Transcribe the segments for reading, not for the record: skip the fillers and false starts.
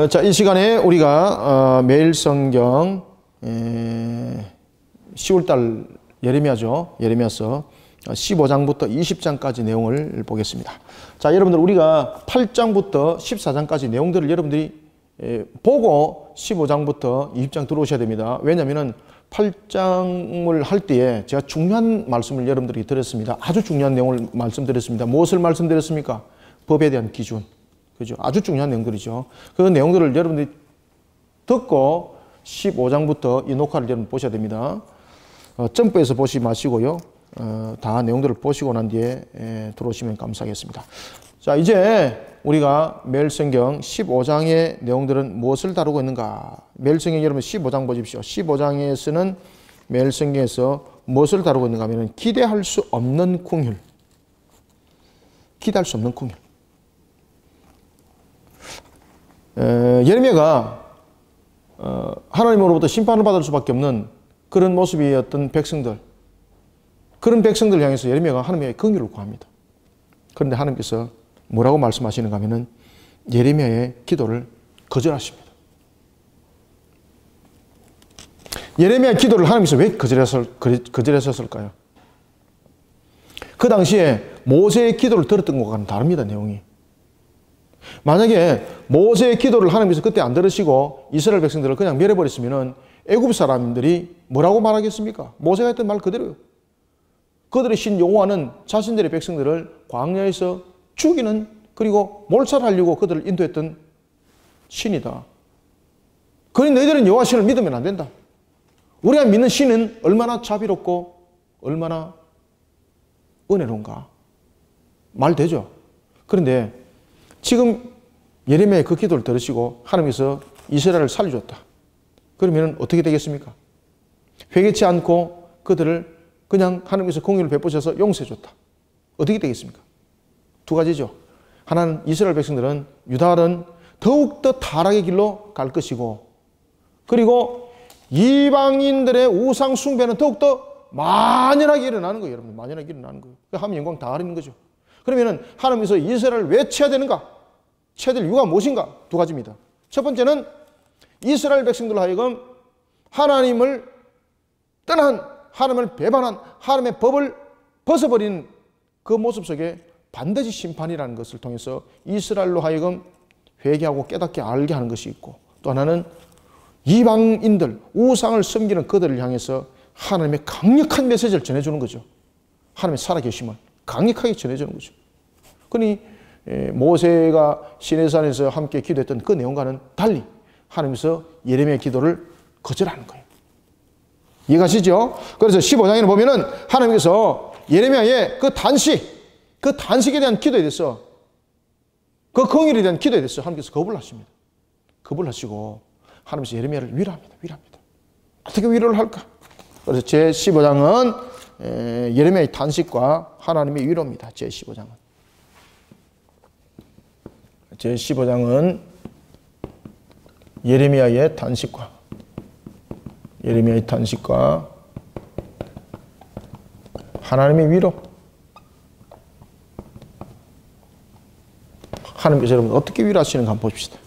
자, 이 시간에 우리가 매일 성경 10월달 예레미야죠. 예레미야서 15장부터 20장까지 내용을 보겠습니다. 자, 여러분들 우리가 8장부터 14장까지 내용들을 여러분들이 보고 15장부터 20장 들어오셔야 됩니다. 왜냐하면 8장을 할 때에 제가 중요한 말씀을 여러분들이 드렸습니다. 아주 중요한 내용을 말씀드렸습니다. 무엇을 말씀드렸습니까? 법에 대한 기준. 그죠? 아주 중요한 내용들이죠. 그 내용들을 여러분들이 듣고 15장부터 이 녹화를 여러분 보셔야 됩니다. 점프해서 보시지 마시고요. 다 내용들을 보시고 난 뒤에 들어오시면 감사하겠습니다. 자, 이제 우리가 매일 성경 15장의 내용들은 무엇을 다루고 있는가? 매일 성경 여러분 15장 보십시오. 15장에서는 매일 성경에서 무엇을 다루고 있는가 하면 기대할 수 없는 궁율. 기대할 수 없는 궁율. 예레미야가 하나님으로부터 심판을 받을 수밖에 없는 그런 모습이었던 백성들, 그런 백성들을 향해서 예레미야가 하나님의 긍휼을 구합니다. 그런데 하나님께서 뭐라고 말씀하시는가 하면은 예레미야의 기도를 거절하십니다. 예레미야의 기도를 하나님께서 왜 거절하셨을까요? 그 당시에 모세의 기도를 들었던 것과는 다릅니다, 내용이. 만약에 모세의 기도를 하나님께서 그때 안 들으시고 이스라엘 백성들을 그냥 멸해버렸으면 애굽 사람들이 뭐라고 말하겠습니까? 모세가 했던 말 그대로요. 그들의 신 여호와는 자신들의 백성들을 광야에서 죽이는, 그리고 몰살하려고 그들을 인도했던 신이다. 그러니 너희들은 여호와 신을 믿으면 안 된다. 우리가 믿는 신은 얼마나 자비롭고 얼마나 은혜로운가. 말 되죠? 그런데 지금 예레미야의 그 기도를 들으시고 하나님께서 이스라엘을 살려줬다. 그러면 어떻게 되겠습니까? 회개치 않고 그들을 그냥 하나님께서 공의를 베푸셔서 용서해줬다. 어떻게 되겠습니까? 두 가지죠. 하나는 이스라엘 백성들은, 유다는 더욱더 타락의 길로 갈 것이고, 그리고 이방인들의 우상 숭배는 더욱더 만연하게 일어나는 거예요. 여러분, 만연하게 일어나는 거예요. 하나님 영광 다 가리는 거죠. 그러면 하나님께서 이스라엘을 왜 쳐야 되는가? 쳐야 될 이유가 무엇인가? 두 가지입니다. 첫 번째는 이스라엘 백성들로 하여금 하나님을 떠난, 하나님을 배반한, 하나님의 법을 벗어버린 그 모습 속에 반드시 심판이라는 것을 통해서 이스라엘로 하여금 회개하고 깨닫게 알게 하는 것이 있고, 또 하나는 이방인들, 우상을 섬기는 그들을 향해서 하나님의 강력한 메시지를 전해주는 거죠. 하나님의 살아계심을 강력하게 전해주는 거죠. 그러니 모세가 시내산에서 함께 기도했던 그 내용과는 달리 하나님께서 예레미야의 기도를 거절하는 거예요. 이해가시죠? 그래서 15장에는 보면은 하나님께서 예레미야의 그 단식에 대한 기도에 대해서, 그 긍휼에 대한 기도에 대해서 하나님께서 거부를 하십니다. 거부를 하시고 하나님께서 예레미야를 위로합니다. 어떻게 위로를 할까? 그래서 제 15장은 예레미야의 단식과 하나님의 위로입니다. 제 15장은. 제 15장은 예레미야의 단식과 하나님의 위로. 하나님께서 여러분 어떻게 위로하시는가 한번 봅시다.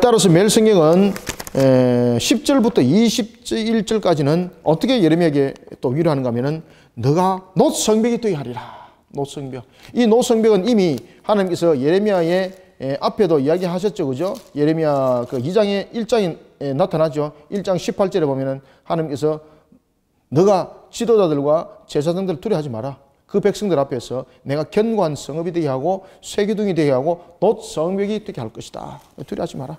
따라서 매일 성경은 10절부터 21절까지는 어떻게 예레미야에게 또 위로하는가 하면은 너가 놋 성벽이 되게 하리라. 놋 성벽. 이 놋 성벽은 이미 하나님께서 예레미야의 앞에도 이야기하셨죠. 그죠? 예레미야 그 2장에 1장에 나타나죠. 1장 18절에 보면은 하나님께서 너가 지도자들과 제사장들을 두려워하지 마라. 그 백성들 앞에서 내가 견고한 성읍이 되게 하고 쇠기둥이 되게 하고 놋 성벽이 되게 할 것이다. 두려워하지 마라.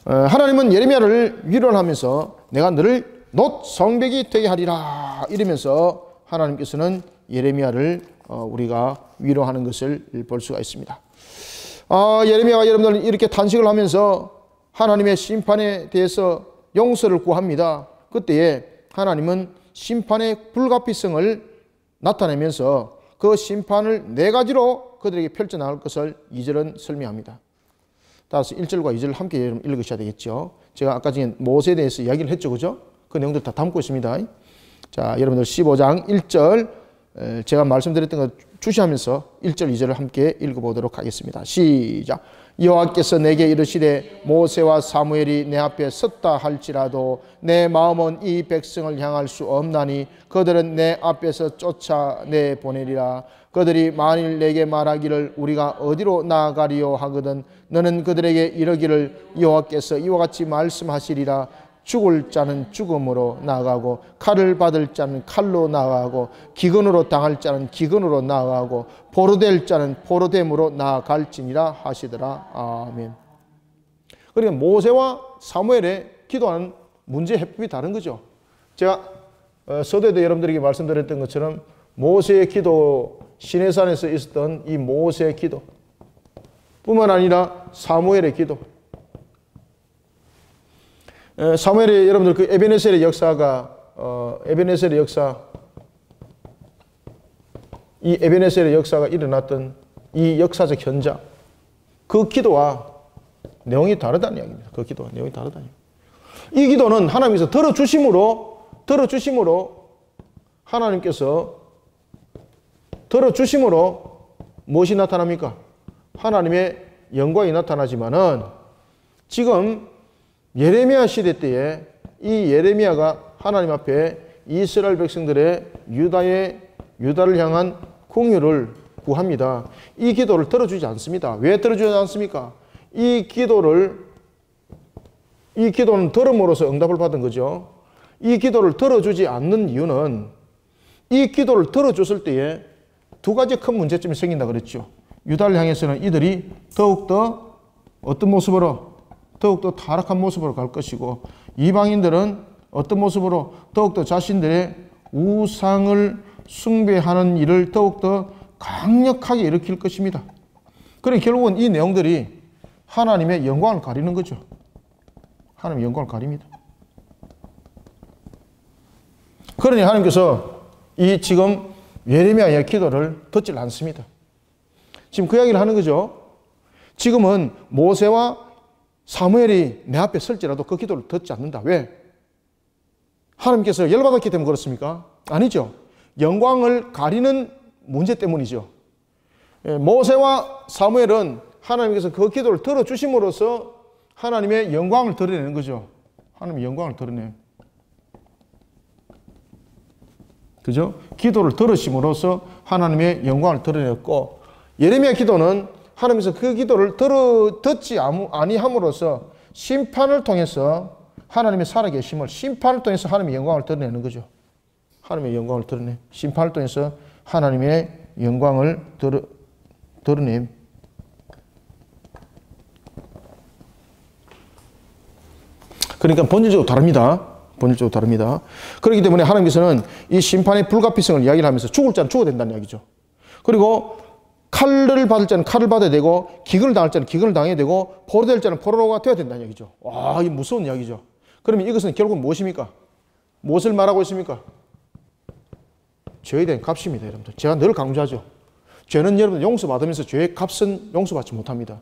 하나님은 예레미야를 위로를 하면서 내가 너를 놋 성벽이 되게 하리라 이러면서 하나님께서는 예레미야를 우리가 위로하는 것을 볼 수가 있습니다. 예레미야가 여러분들 이렇게 단식을 하면서 하나님의 심판에 대해서 용서를 구합니다. 그때에 하나님은 심판의 불가피성을 나타내면서 그 심판을 네 가지로 그들에게 펼쳐나갈 것을 2절은 설명합니다. 따라서 1절과 2절을 함께 읽으셔야 되겠죠. 제가 아까 전에 모세에 대해서 이야기를 했죠. 그죠? 그 내용들 다 담고 있습니다. 자, 여러분들 15장 1절 제가 말씀드렸던 것 주시하면서 1절, 2절을 함께 읽어보도록 하겠습니다. 시작. 여호와께서 내게 이르시되 모세와 사무엘이 내 앞에 섰다 할지라도 내 마음은 이 백성을 향할 수 없나니 그들은 내 앞에서 쫓아내 보내리라. 그들이 만일 내게 말하기를 우리가 어디로 나아가리요 하거든 너는 그들에게 이르기를 여호와께서 이와 같이 말씀하시리라. 죽을 자는 죽음으로 나아가고 칼을 받을 자는 칼로 나아가고 기근으로 당할 자는 기근으로 나아가고 포로될 자는 포로됨으로 나아갈지니라 하시더라. 아멘. 그러니까 모세와 사무엘의 기도하는 문제 해법이 다른 거죠. 제가 서두에도 여러분들에게 말씀드렸던 것처럼 모세의 기도, 시내산에서 있었던 이 모세의 기도 뿐만 아니라 사무엘의 기도, 사무엘의 여러분들 그 에베네셀의 역사가 에베네셀의 역사, 이 에베네셀의 역사가 일어났던 이 역사적 현장, 그 기도와 내용이 다르다는 이야기입니다. 그 기도와 내용이 다르다는 이야기. 이 기도는 하나님께서 들어주심으로 하나님께서 들어주심으로 무엇이 나타납니까? 하나님의 영광이 나타나지만은 지금 예레미야 시대 때에 이 예레미야가 하나님 앞에 이스라엘 백성들의 유다를 향한 공유를 구합니다. 이 기도를 들어주지 않습니다. 왜 들어주지 않습니까? 이 기도는 들음으로써 응답을 받은 거죠. 이 기도를 들어주지 않는 이유는 이 기도를 들어줬을 때에 두 가지 큰 문제점이 생긴다 그랬죠. 유다를 향해서는 이들이 더욱더 어떤 모습으로? 더욱더 타락한 모습으로 갈 것이고, 이방인들은 어떤 모습으로? 더욱더 자신들의 우상을 숭배하는 일을 더욱더 강력하게 일으킬 것입니다. 그러니 결국은 이 내용들이 하나님의 영광을 가리는 거죠. 하나님의 영광을 가립니다. 그러니 하나님께서 이 지금 예레미야의 기도를 듣질 않습니다. 지금 그 이야기를 하는 거죠. 지금은 모세와 사무엘이 내 앞에 설지라도 그 기도를 듣지 않는다. 왜? 하나님께서 열받았기 때문에 그렇습니까? 아니죠. 영광을 가리는 문제 때문이죠. 모세와 사무엘은 하나님께서 그 기도를 들어주심으로써 하나님의 영광을 드러내는 거죠. 하나님의 영광을 드러내요. 그죠? 기도를 들으심으로써 하나님의 영광을 드러냈고, 예레미야 기도는 하나님께서 그 기도를 듣지 아니함으로써 심판을 통해서 하나님의 살아계심을, 심판을 통해서 하나님의 영광을 드러내는 거죠. 하나님의 영광을 드러내. 심판을 통해서 하나님의 영광을 드러냄. 그러니까 본질적으로 다릅니다. 본질적으로 다릅니다. 그렇기 때문에 하나님께서는 이 심판의 불가피성을 이야기를 하면서 죽을 자는 죽어야 된다는 이야기죠. 그리고 칼을 받을 자는 칼을 받아야 되고, 기근을 당할 자는 기근을 당해야 되고, 포로될 자는 포로가 되어야 된다는 이야기죠. 와, 이 무서운 이야기죠. 그러면 이것은 결국 무엇입니까? 무엇을 말하고 있습니까? 죄에 대한 값입니다, 여러분들. 제가 늘 강조하죠. 죄는 여러분 용서받으면서 죄의 값은 용서받지 못합니다.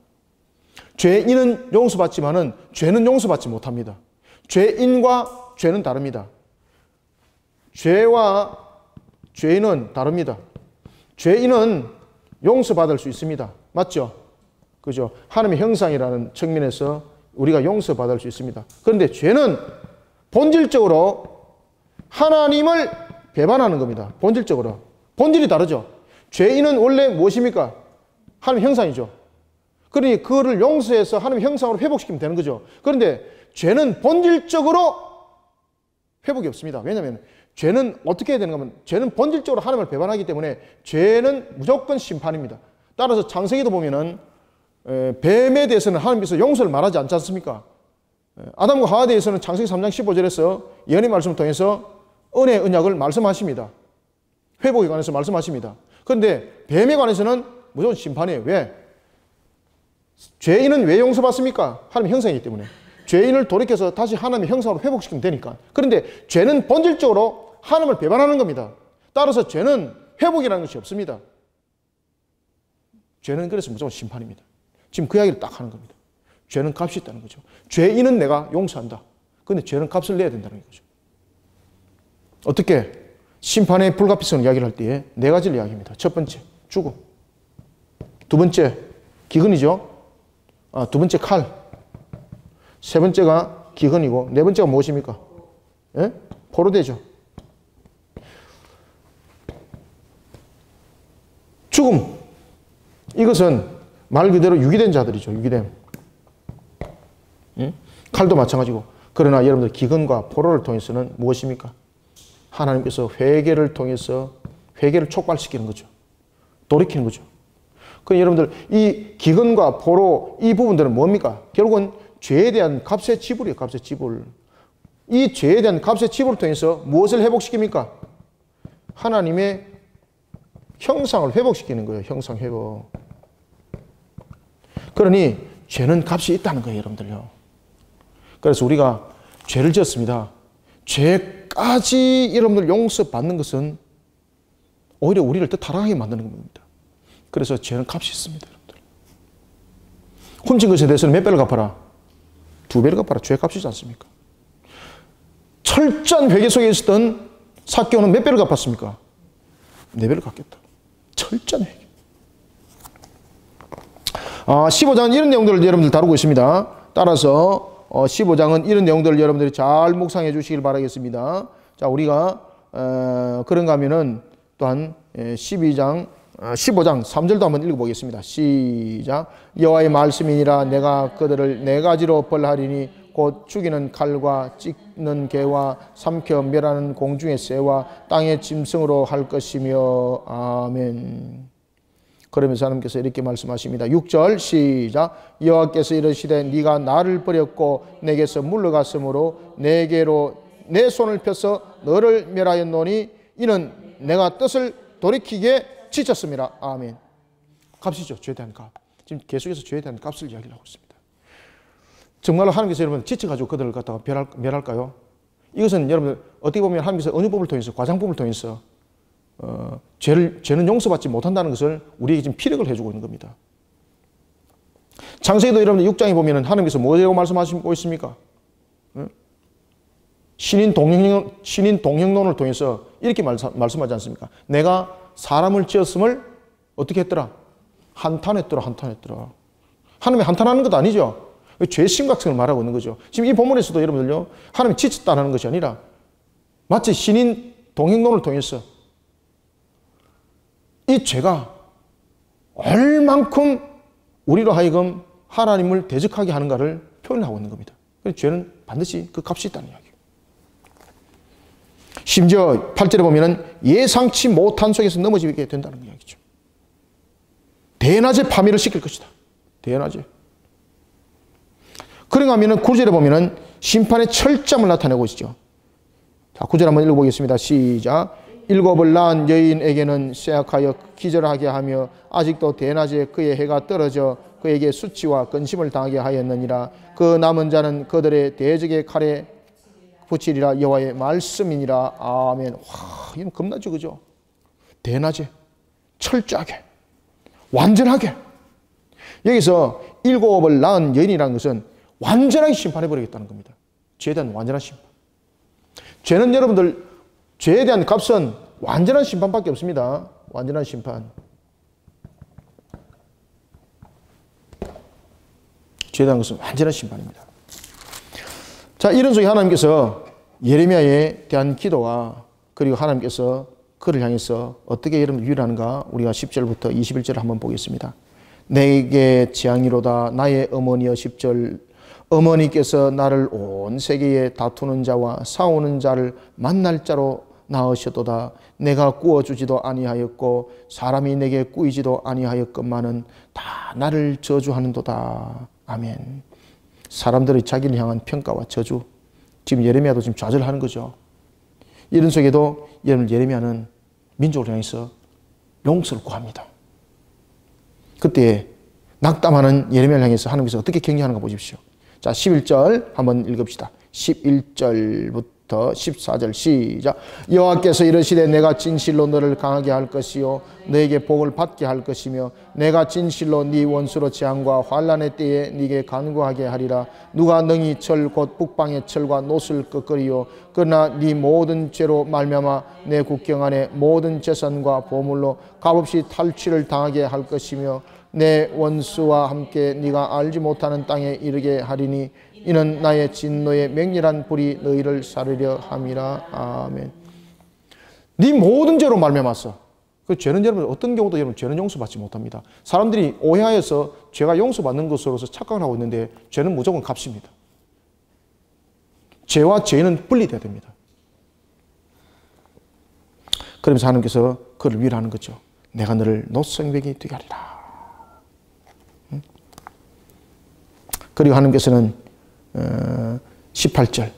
죄인은 용서받지만은 죄는 용서받지 못합니다. 죄인과 죄는 다릅니다. 죄와 죄인은 다릅니다. 죄인은 용서받을 수 있습니다. 맞죠? 그죠? 하나님의 형상이라는 측면에서 우리가 용서받을 수 있습니다. 그런데 죄는 본질적으로 하나님을 배반하는 겁니다. 본질적으로. 본질이 다르죠? 죄인은 원래 무엇입니까? 하나님의 형상이죠. 그러니 그거를 용서해서 하나님의 형상으로 회복시키면 되는 거죠. 그런데 죄는 본질적으로 회복이 없습니다. 왜냐하면 죄는 어떻게 해야 되는가 하면, 죄는 본질적으로 하나님을 배반하기 때문에 죄는 무조건 심판입니다. 따라서 창세기도 보면은 뱀에 대해서는 하나님께서 용서를 말하지 않지 않습니까? 아담과 하와에 대해서는 창세기 3장 15절에서 예언의 말씀을 통해서 은혜, 언약을 말씀하십니다. 회복에 관해서 말씀하십니다. 그런데 뱀에 관해서는 무조건 심판이에요. 왜? 죄인은 왜 용서받습니까? 하나님의 형상이기 때문에. 죄인을 돌이켜서 다시 하나님의 형상으로 회복시키면 되니까. 그런데 죄는 본질적으로 하나님을 배반하는 겁니다. 따라서 죄는 회복이라는 것이 없습니다. 죄는 그래서 무조건 심판입니다. 지금 그 이야기를 딱 하는 겁니다. 죄는 값이 있다는 거죠. 죄인은 내가 용서한다. 그런데 죄는 값을 내야 된다는 거죠. 어떻게? 심판의 불가피성을 이야기를 할 때에 네 가지를 이야기합니다. 첫 번째, 죽음. 두 번째, 기근이죠. 두 번째, 칼. 세 번째가 기근이고, 네 번째가 무엇입니까? 예? 포로되죠. 죽음. 이것은 말 그대로 유기된 자들이죠. 유기됨. 응? 칼도 마찬가지고. 그러나 여러분들 기근과 포로를 통해서는 무엇입니까? 하나님께서 회개를 통해서 회개를 촉발시키는 거죠. 돌이키는 거죠. 그럼 여러분들 이 기근과 포로 이 부분들은 뭡니까? 결국은 죄에 대한 값의 지불이에요. 값의 지불. 이 죄에 대한 값의 지불을 통해서 무엇을 회복시킵니까? 하나님의 형상을 회복시키는 거예요. 형상 회복. 그러니 죄는 값이 있다는 거예요. 여러분들요. 그래서 우리가 죄를 지었습니다. 죄까지 여러분들 용서받는 것은 오히려 우리를 더 타락하게 만드는 겁니다. 그래서 죄는 값이 있습니다. 여러분들. 훔친 것에 대해서는 몇 배를 갚아라? 2배를 갚아라. 죄 값이지 않습니까? 철저한 회개 속에 있었던 삭개오는 몇 배를 갚았습니까? 4배를 갚겠다. 철저한 회개. 15장은 이런 내용들을 여러분들 다루고 있습니다. 따라서 15장은 이런 내용들을 여러분들이 잘 묵상해 주시길 바라겠습니다. 자, 우리가 그런가 하면은 또한 15장 3절도 한번 읽어보겠습니다. 시작. 여호와의 말씀이니라 내가 그들을 4가지로 벌하리니 곧 죽이는 칼과 찢는 개와 삼켜 멸하는 공중의 새와 땅의 짐승으로 할 것이며 아멘. 그러면서 하나님께서 이렇게 말씀하십니다. 6절 시작. 여호와께서 이르시되 네가 나를 버렸고 내게서 물러갔으므로 내게로 내 손을 펴서 너를 멸하였노니 이는 내가 뜻을 돌이키게 지쳤습니다. 아멘. 값이죠. 죄에 대한 값. 지금 계속해서 죄에 대한 값을 이야기를 하고 있습니다. 정말로 하나님께서 여러분 지쳐가지고 그들을 갖다가 멸할까요? 이것은 여러분들 어떻게 보면 하나님께서 어느 법을 통해서 과장법을 통해서 죄는 용서받지 못한다는 것을 우리에게 지금 피력을 해주고 있는 겁니다. 창세기도 여러분들 6장에 보면 하나님께서 뭐라고 말씀하시고 있습니까? 신인 동행론을 통해서 이렇게 말씀하지 않습니까? 내가 사람을 지었음을 어떻게 했더라? 한탄했더라. 하나님이 한탄하는 것도 아니죠. 죄의 심각성을 말하고 있는 거죠. 지금 이 본문에서도 여러분들요, 하나님이 지쳤다는 것이 아니라 마치 신인 동행론을 통해서 이 죄가 얼만큼 우리로 하여금 하나님을 대적하게 하는가를 표현하고 있는 겁니다. 그래서 죄는 반드시 그 값이 있다는 이야기예요. 심지어 8절에 보면은 예상치 못한 속에서 넘어지게 된다는 이야기죠. 대낮에 파멸을 시킬 것이다. 대낮에. 그런가 하면은 9절에 보면은 심판의 철저함을 나타내고 있죠. 자, 9절 한번 읽어보겠습니다. 시작. 7을 낳은 여인에게는 쇠약하여 기절하게 하며 아직도 대낮에 그의 해가 떨어져 그에게 수치와 근심을 당하게 하였느니라. 그 남은 자는 그들의 대적의 칼에 붙이리라. 여호와의 말씀이니라. 아멘. 와, 이건 겁나죠, 그죠? 대낮에 철저하게 완전하게. 여기서 7을 낳은 여인이라는 것은 완전하게 심판해버리겠다는 겁니다. 죄에 대한 완전한 심판. 죄는 여러분들 죄에 대한 값은 완전한 심판밖에 없습니다. 완전한 심판. 죄에 대한 것은 완전한 심판입니다. 자, 이런 속에 하나님께서 예레미야에 대한 기도와 그리고 하나님께서 그를 향해서 어떻게 여러분 유일하는가 우리가 10절부터 21절을 한번 보겠습니다. 내게 재앙이로다 나의 어머니여. 10절. 어머니께서 나를 온 세계에 다투는 자와 싸우는 자를 만날 자로 낳으셨도다. 내가 구워주지도 아니하였고 사람이 내게 꾸이지도 아니하였건만은 다 나를 저주하는도다. 아멘. 사람들이 자기를 향한 평가와 저주. 지금 예레미야도 지금 좌절하는 거죠. 이런 속에도 예레미야는 민족을 향해서 용서를 구합니다. 그때 낙담하는 예레미야를 향해서 하나님께서 어떻게 격려하는가 보십시오. 자, 11절 한번 읽읍시다. 11절부터 더 14절 시작. 여호와께서 이르시되 내가 진실로 너를 강하게 할 것이요 너에게 복을 받게 할 것이며 내가 진실로 네 원수로 재앙과 환난의 때에 네게 간구하게 하리라. 누가 능히 철 곧 북방의 철과 노슬 끄끄리요 그러나 네 모든 죄로 말미암아 내 국경 안에 모든 재산과 보물로 값없이 탈취를 당하게 할 것이며 내 원수와 함께 네가 알지 못하는 땅에 이르게 하리니 이는 나의 진노의 맹렬한 불이 너희를 사르려 함이라. 아멘. 네 모든 죄로 말미암았어. 그 죄는 여러분 어떤 경우도 여러분 죄는 용서받지 못합니다. 사람들이 오해하여서 죄가 용서받는 것으로서 착각을 하고 있는데 죄는 무조건 값입니다. 죄와 죄는 분리돼야 됩니다. 그러면서 하나님께서 그를 위로하는 거죠. 내가 너를 노성백이 되게 하리라. 그리고 하나님께서는 18절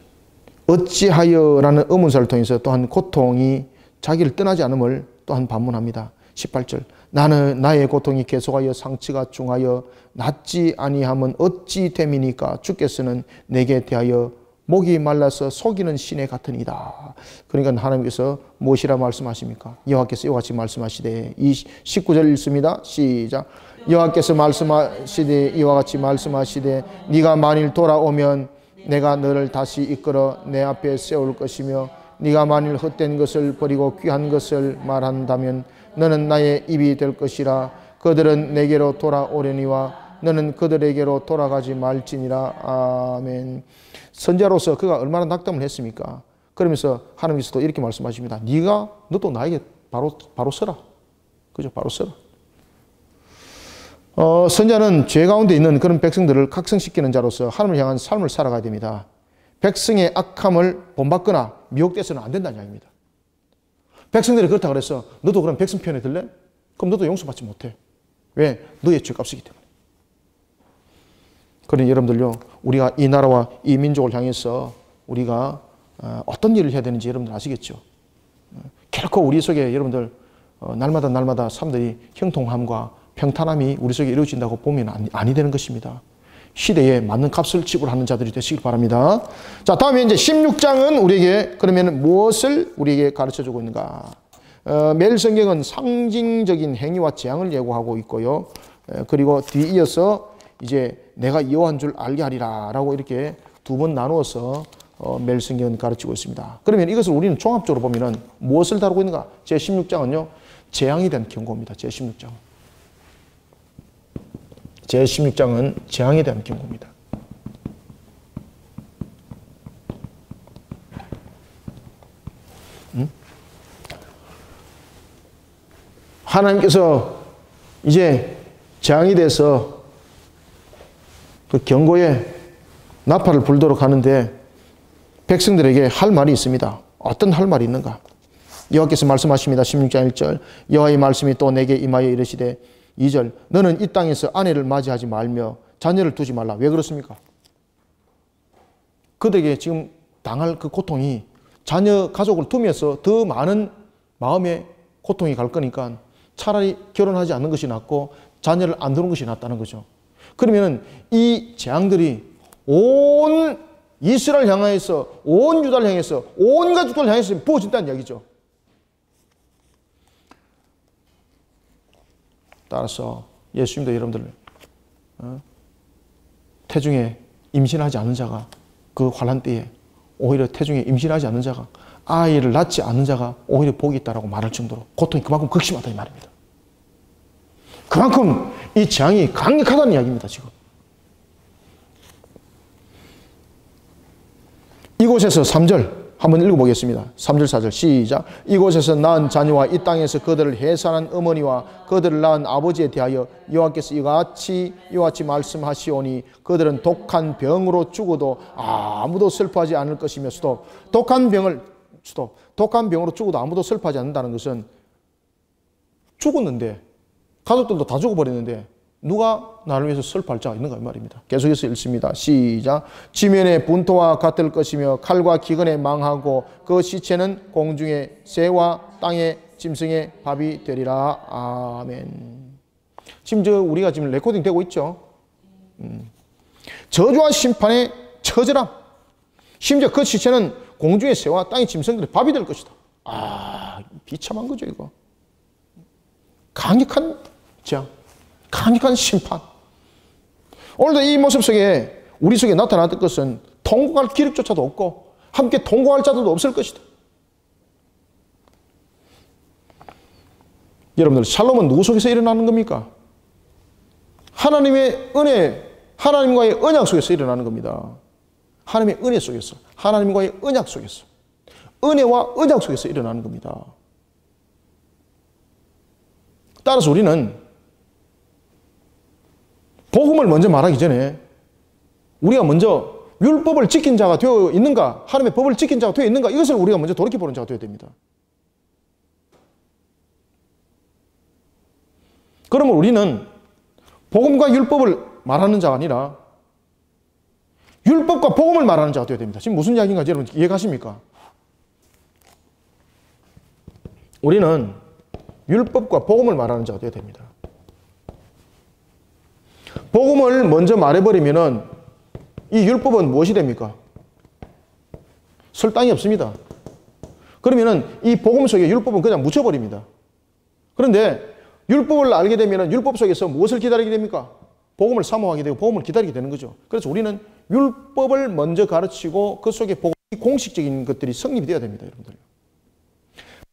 어찌하여라는 의문사를 통해서 또한 고통이 자기를 떠나지 않음을 또한 반문합니다. 18절 나는 나의 고통이 계속하여 상처가 중하여 낫지 아니함은 어찌 됨이니까 주께서는 내게 대하여 목이 말라서 속이는 시내 같으니이다. 그러니까 하나님께서 무엇이라 말씀하십니까? 여호와께서 이와 같이 말씀하시되 이 19절 읽습니다. 시작. 여호와께서 말씀하시되 이와 같이 말씀하시되 네가 만일 돌아오면 내가 너를 다시 이끌어 내 앞에 세울 것이며 네가 만일 헛된 것을 버리고 귀한 것을 말한다면 너는 나의 입이 될 것이라. 그들은 내게로 돌아오려니와 너는 그들에게로 돌아가지 말지니라. 아멘. 선지자로서 그가 얼마나 낙담을 했습니까? 그러면서 하나님께서도 이렇게 말씀하십니다. 너도 나에게 바로 서라. 그죠? 바로 서라. 선지자는 죄 가운데 있는 그런 백성들을 각성시키는 자로서 하나님을 향한 삶을 살아가야 됩니다. 백성의 악함을 본받거나 미혹돼서는 안 된다는 이야기입니다. 백성들이 그렇다고 그래서 너도 그럼 백성 편에 들래? 그럼 너도 용서받지 못해. 왜? 너의 죄값이기 때문에. 그러니 여러분들요, 우리가 이 나라와 이 민족을 향해서 우리가 어떤 일을 해야 되는지 여러분들 아시겠죠? 결코 우리 속에 여러분들 날마다 사람들이 형통함과 평탄함이 우리 속에 이루어진다고 보면 아니 되는 것입니다. 시대에 맞는 값을 지불하는 자들이 되시길 바랍니다. 자, 다음에 이제 16장은 우리에게 그러면 무엇을 우리에게 가르쳐 주고 있는가? 매일 성경은 상징적인 행위와 재앙을 예고하고 있고요. 그리고 뒤이어서 이제 내가 여호와인 줄 알게 하리라 라고 이렇게 두 번 나누어서 매일 성경은 가르치고 있습니다. 그러면 이것을 우리는 종합적으로 보면은 무엇을 다루고 있는가? 제16장은요, 재앙에 대한 경고입니다. 제16장은. 제16장은 재앙에 대한 경고입니다. 하나님께서 이제 재앙에 대해서 그 경고에 나팔을 불도록 하는데 백성들에게 할 말이 있습니다. 어떤 할 말이 있는가? 여호와께서 말씀하십니다. 16장 1절 여호와의 말씀이 또 내게 임하여 이르시되 2절 너는 이 땅에서 아내를 맞이하지 말며 자녀를 두지 말라. 왜 그렇습니까? 그들에게 지금 당할 그 고통이 자녀 가족을 두면서 더 많은 마음의 고통이 갈 거니까 차라리 결혼하지 않는 것이 낫고 자녀를 안 두는 것이 낫다는 거죠. 그러면 이 재앙들이 온 이스라엘 향해서 온 유다를 향해서 온 가족들을 향해서 부어진다는 이야기죠. 따라서 예수님도 여러분들 태중에 임신하지 않은 자가 그 환난 때에 오히려 태중에 임신하지 않는 자가 아이를 낳지 않는 자가 오히려 복이 있다라고 말할 정도로 고통이 그만큼 극심하다 이 말입니다. 그만큼 이 재앙이 강력하다는 이야기입니다. 지금 이곳에서 3절 한번 읽어보겠습니다. 3절 4절 시작. 이곳에서 낳은 자녀와 이 땅에서 그들을 해산한 어머니와 그들을 낳은 아버지에 대하여 여호와께서 이와 같이 말씀하시오니 그들은 독한 병으로 죽어도 아무도 슬퍼하지 않을 것이며 독한 병으로 죽어도 아무도 슬퍼하지 않는다는 것은 죽었는데 가족들도 다 죽어버렸는데 누가 나를 위해서 슬퍼할 자가 있는가 이 말입니다. 계속해서 읽습니다. 시작. 지면에 분토와 같을 것이며 칼과 기근에 망하고 그 시체는 공중의 새와 땅의 짐승의 밥이 되리라. 아멘. 지금 우리가 지금 레코딩 되고 있죠. 저주와 심판의 처절함. 심지어 그 시체는 공중의 새와 땅의 짐승들의 밥이 될 것이다. 아, 비참한 거죠, 이거. 강력한 재앙, 강력한 심판. 오늘도 이 모습 속에 우리 속에 나타났던 것은 통곡할 기력조차도 없고 함께 통곡할 자들도 없을 것이다. 여러분들, 샬롬은 누구 속에서 일어나는 겁니까? 하나님의 은혜, 하나님과의 언약 속에서 일어나는 겁니다. 하나님의 은혜 속에서, 하나님과의 언약 속에서, 은혜와 언약 속에서 일어나는 겁니다. 따라서 우리는 복음을 먼저 말하기 전에 우리가 먼저 율법을 지킨 자가 되어 있는가, 하나님의 법을 지킨 자가 되어 있는가, 이것을 우리가 먼저 돌이켜보는 자가 되어야 됩니다. 그러면 우리는 복음과 율법을 말하는 자가 아니라 율법과 복음을 말하는 자가 되어야 됩니다. 지금 무슨 이야기인가 여러분 이해가십니까? 우리는 율법과 복음을 말하는 자가 되어야 됩니다. 복음을 먼저 말해버리면은 이 율법은 무엇이 됩니까? 설당이 없습니다. 그러면은 이 복음 속에 율법은 그냥 묻혀버립니다. 그런데 율법을 알게 되면은 율법 속에서 무엇을 기다리게 됩니까? 복음을 사모하게 되고 복음을 기다리게 되는 거죠. 그래서 우리는 율법을 먼저 가르치고 그 속에 복음, 공식적인 것들이 성립이 되어야 됩니다, 여러분들.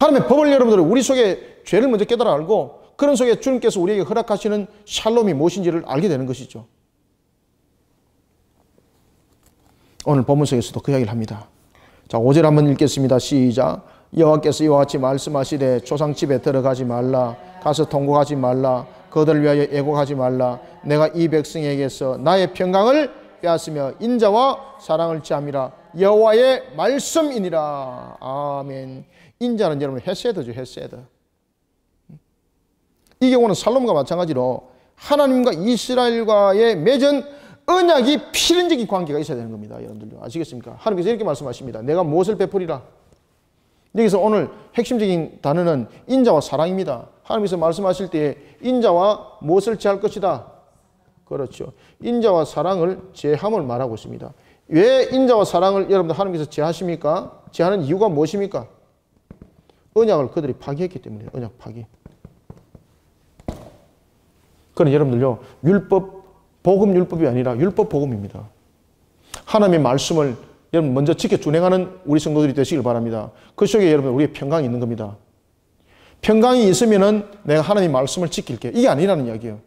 하나님의 법을 여러분들 우리 속에 죄를 먼저 깨달아 알고 그런 속에 주님께서 우리에게 허락하시는 샬롬이 무엇인지를 알게 되는 것이죠. 오늘 본문 속에서도 그 이야기를 합니다. 자, 5절 한번 읽겠습니다. 시작. 여호와께서 이와 같이 말씀하시되 조상집에 들어가지 말라, 가서 통곡하지 말라, 그들을 위하여 애곡하지 말라. 내가 이 백성에게서 나의 평강을 빼앗으며 인자와 사랑을 취함이라. 여호와의 말씀이니라. 아멘. 인자는 여러분 헤세드죠, 헤세드. 이 경우는 살롬과 마찬가지로 하나님과 이스라엘과의 맺은 언약이 필연적인 관계가 있어야 되는 겁니다. 여러분들요, 아시겠습니까? 하나님께서 이렇게 말씀하십니다. 내가 무엇을 베풀이라. 여기서 오늘 핵심적인 단어는 인자와 사랑입니다. 하나님께서 말씀하실 때 인자와 무엇을 제할 것이다. 그렇죠. 인자와 사랑을 제함을 말하고 있습니다. 왜 인자와 사랑을 여러분들 하나님께서 제하십니까? 제하는 이유가 무엇입니까? 언약을 그들이 파기했기 때문에. 언약 파기. 그건 여러분들요, 율법, 복음 율법이 아니라 율법 복음입니다. 하나님의 말씀을 여러분 먼저 지켜 준행하는 우리 성도들이 되시길 바랍니다. 그 속에 여러분 우리의 평강이 있는 겁니다. 평강이 있으면은 내가 하나님의 말씀을 지킬게. 이게 아니라는 이야기예요.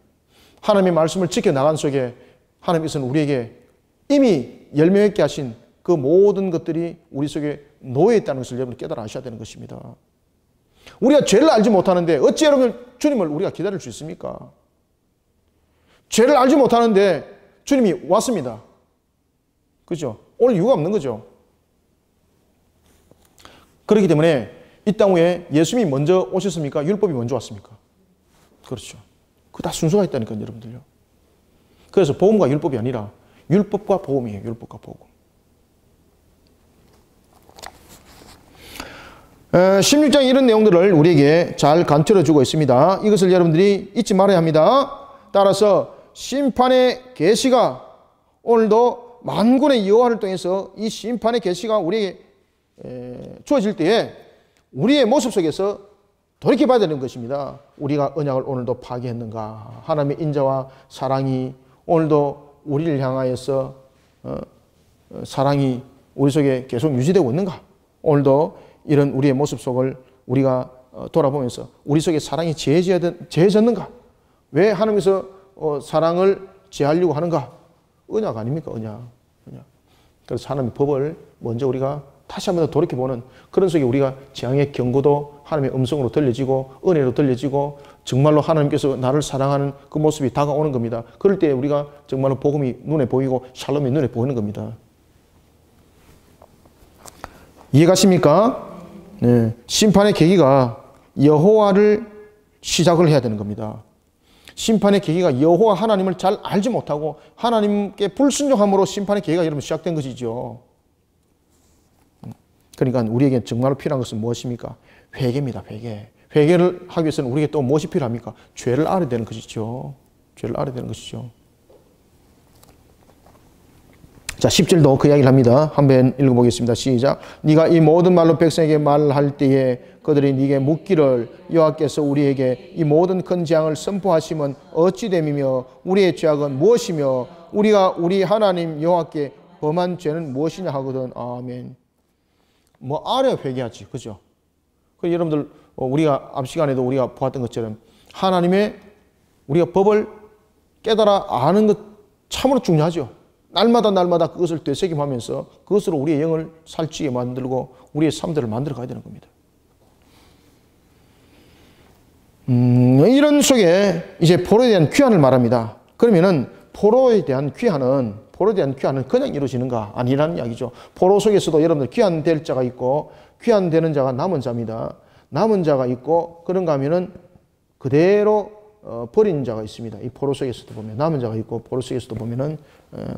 하나님의 말씀을 지켜나간 속에 하나님께서는 우리에게 이미 열매 맺게 하신 그 모든 것들이 우리 속에 놓여 있다는 것을 여러분 깨달아 아셔야 되는 것입니다. 우리가 죄를 알지 못하는데 어찌 여러분 주님을 우리가 기다릴 수 있습니까? 죄를 알지 못하는데 주님이 왔습니다. 그죠? 올 이유가 없는 거죠. 그렇기 때문에 이 땅 위에 예수님이 먼저 오셨습니까? 율법이 먼저 왔습니까? 그렇죠. 그 다 순서가 있다니까요, 여러분들요. 그래서 복음과 율법이 아니라 율법과 복음이에요. 율법과 복음. 16장 이런 내용들을 우리에게 잘 간추려주고 있습니다. 이것을 여러분들이 잊지 말아야 합니다. 따라서 심판의 계시가 오늘도 만군의 여호와를 통해서 이 심판의 계시가 우리에게 주어질 때에 우리의 모습 속에서 돌이켜봐야 되는 것입니다. 우리가 언약을 오늘도 파기했는가? 하나님의 인자와 사랑이 오늘도 우리를 향하여서 사랑이 우리 속에 계속 유지되고 있는가? 오늘도 이런 우리의 모습 속을 우리가 돌아보면서 우리 속에 사랑이 제해졌는가? 왜 하나님께서 사랑을 제하려고 하는가? 언약 아닙니까? 언약. 그래서 하나님의 법을 먼저 우리가 다시 한번 더 돌이켜보는 그런 속에 우리가 재앙의 경고도 하나님의 음성으로 들려지고 은혜로 들려지고 정말로 하나님께서 나를 사랑하는 그 모습이 다가오는 겁니다. 그럴 때 우리가 정말로 복음이 눈에 보이고 샬롬이 눈에 보이는 겁니다. 이해가십니까? 네. 심판의 계기가 여호와를 시작을 해야 되는 겁니다. 심판의 계기가 여호와 하나님을 잘 알지 못하고 하나님께 불순종함으로 심판의 계기가 여러분 시작된 것이죠. 그러니까 우리에게 정말로 필요한 것은 무엇입니까? 회개입니다. 회개. 회개를 하기 위해서는 우리에게 또 무엇이 필요합니까? 죄를 알아야 되는 것이죠. 죄를 알아야 되는 것이죠. 자, 10절도 그 이야기를 합니다. 한번 읽어보겠습니다. 시작. 네가 이 모든 말로 백성에게 말할 때에 그들이 네게 묻기를 여호와께서 우리에게 이 모든 큰 재앙을 선포하시면 어찌 됨이며 우리의 죄악은 무엇이며 우리가 우리 하나님 여호와께 범한 죄는 무엇이냐 하거든. 아멘. 뭐 알아야 회개하지, 그죠? 그 여러분들 우리가 앞 시간에도 우리가 보았던 것처럼 하나님의 우리가 법을 깨달아 아는 것 참으로 중요하죠. 날마다 그것을 되새김하면서 그것으로 우리의 영을 살찌게 만들고 우리의 삶들을 만들어 가야 되는 겁니다. 이런 속에 이제 포로에 대한 귀환을 말합니다. 그러면은 포로에 대한 귀환은 그냥 이루어지는가? 아니라는 이야기죠. 포로 속에서도 여러분들 귀환될 자가 있고 귀환되는 자가 남은 자입니다. 남은 자가 있고 그런가 하면은 그대로 버린 자가 있습니다. 이 포로 속에서도 보면 남은 자가 있고 포로 속에서도 보면은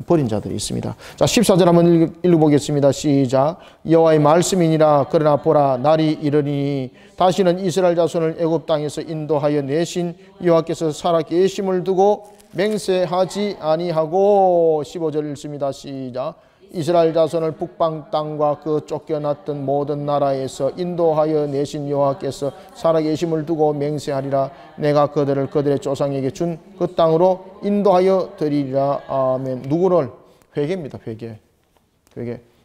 버린 자들이 있습니다. 자, 14절 한번 읽어보겠습니다. 시작. 여호와의 말씀이니라. 그러나 보라 날이 이르니 다시는 이스라엘 자손을 애굽 땅에서 인도하여 내신 여호와께서 살아계심을 두고 맹세하지 아니하고. 15절 읽습니다. 시작. 이스라엘 자손을 북방 땅과 그 쫓겨났던 모든 나라에서 인도하여 내신 여호와께서 살아계심을 두고 맹세하리라. 내가 그들을 그들의 조상에게 준 그 땅으로 인도하여 드리리라. 아멘. 누구를? 회개입니다. 회개.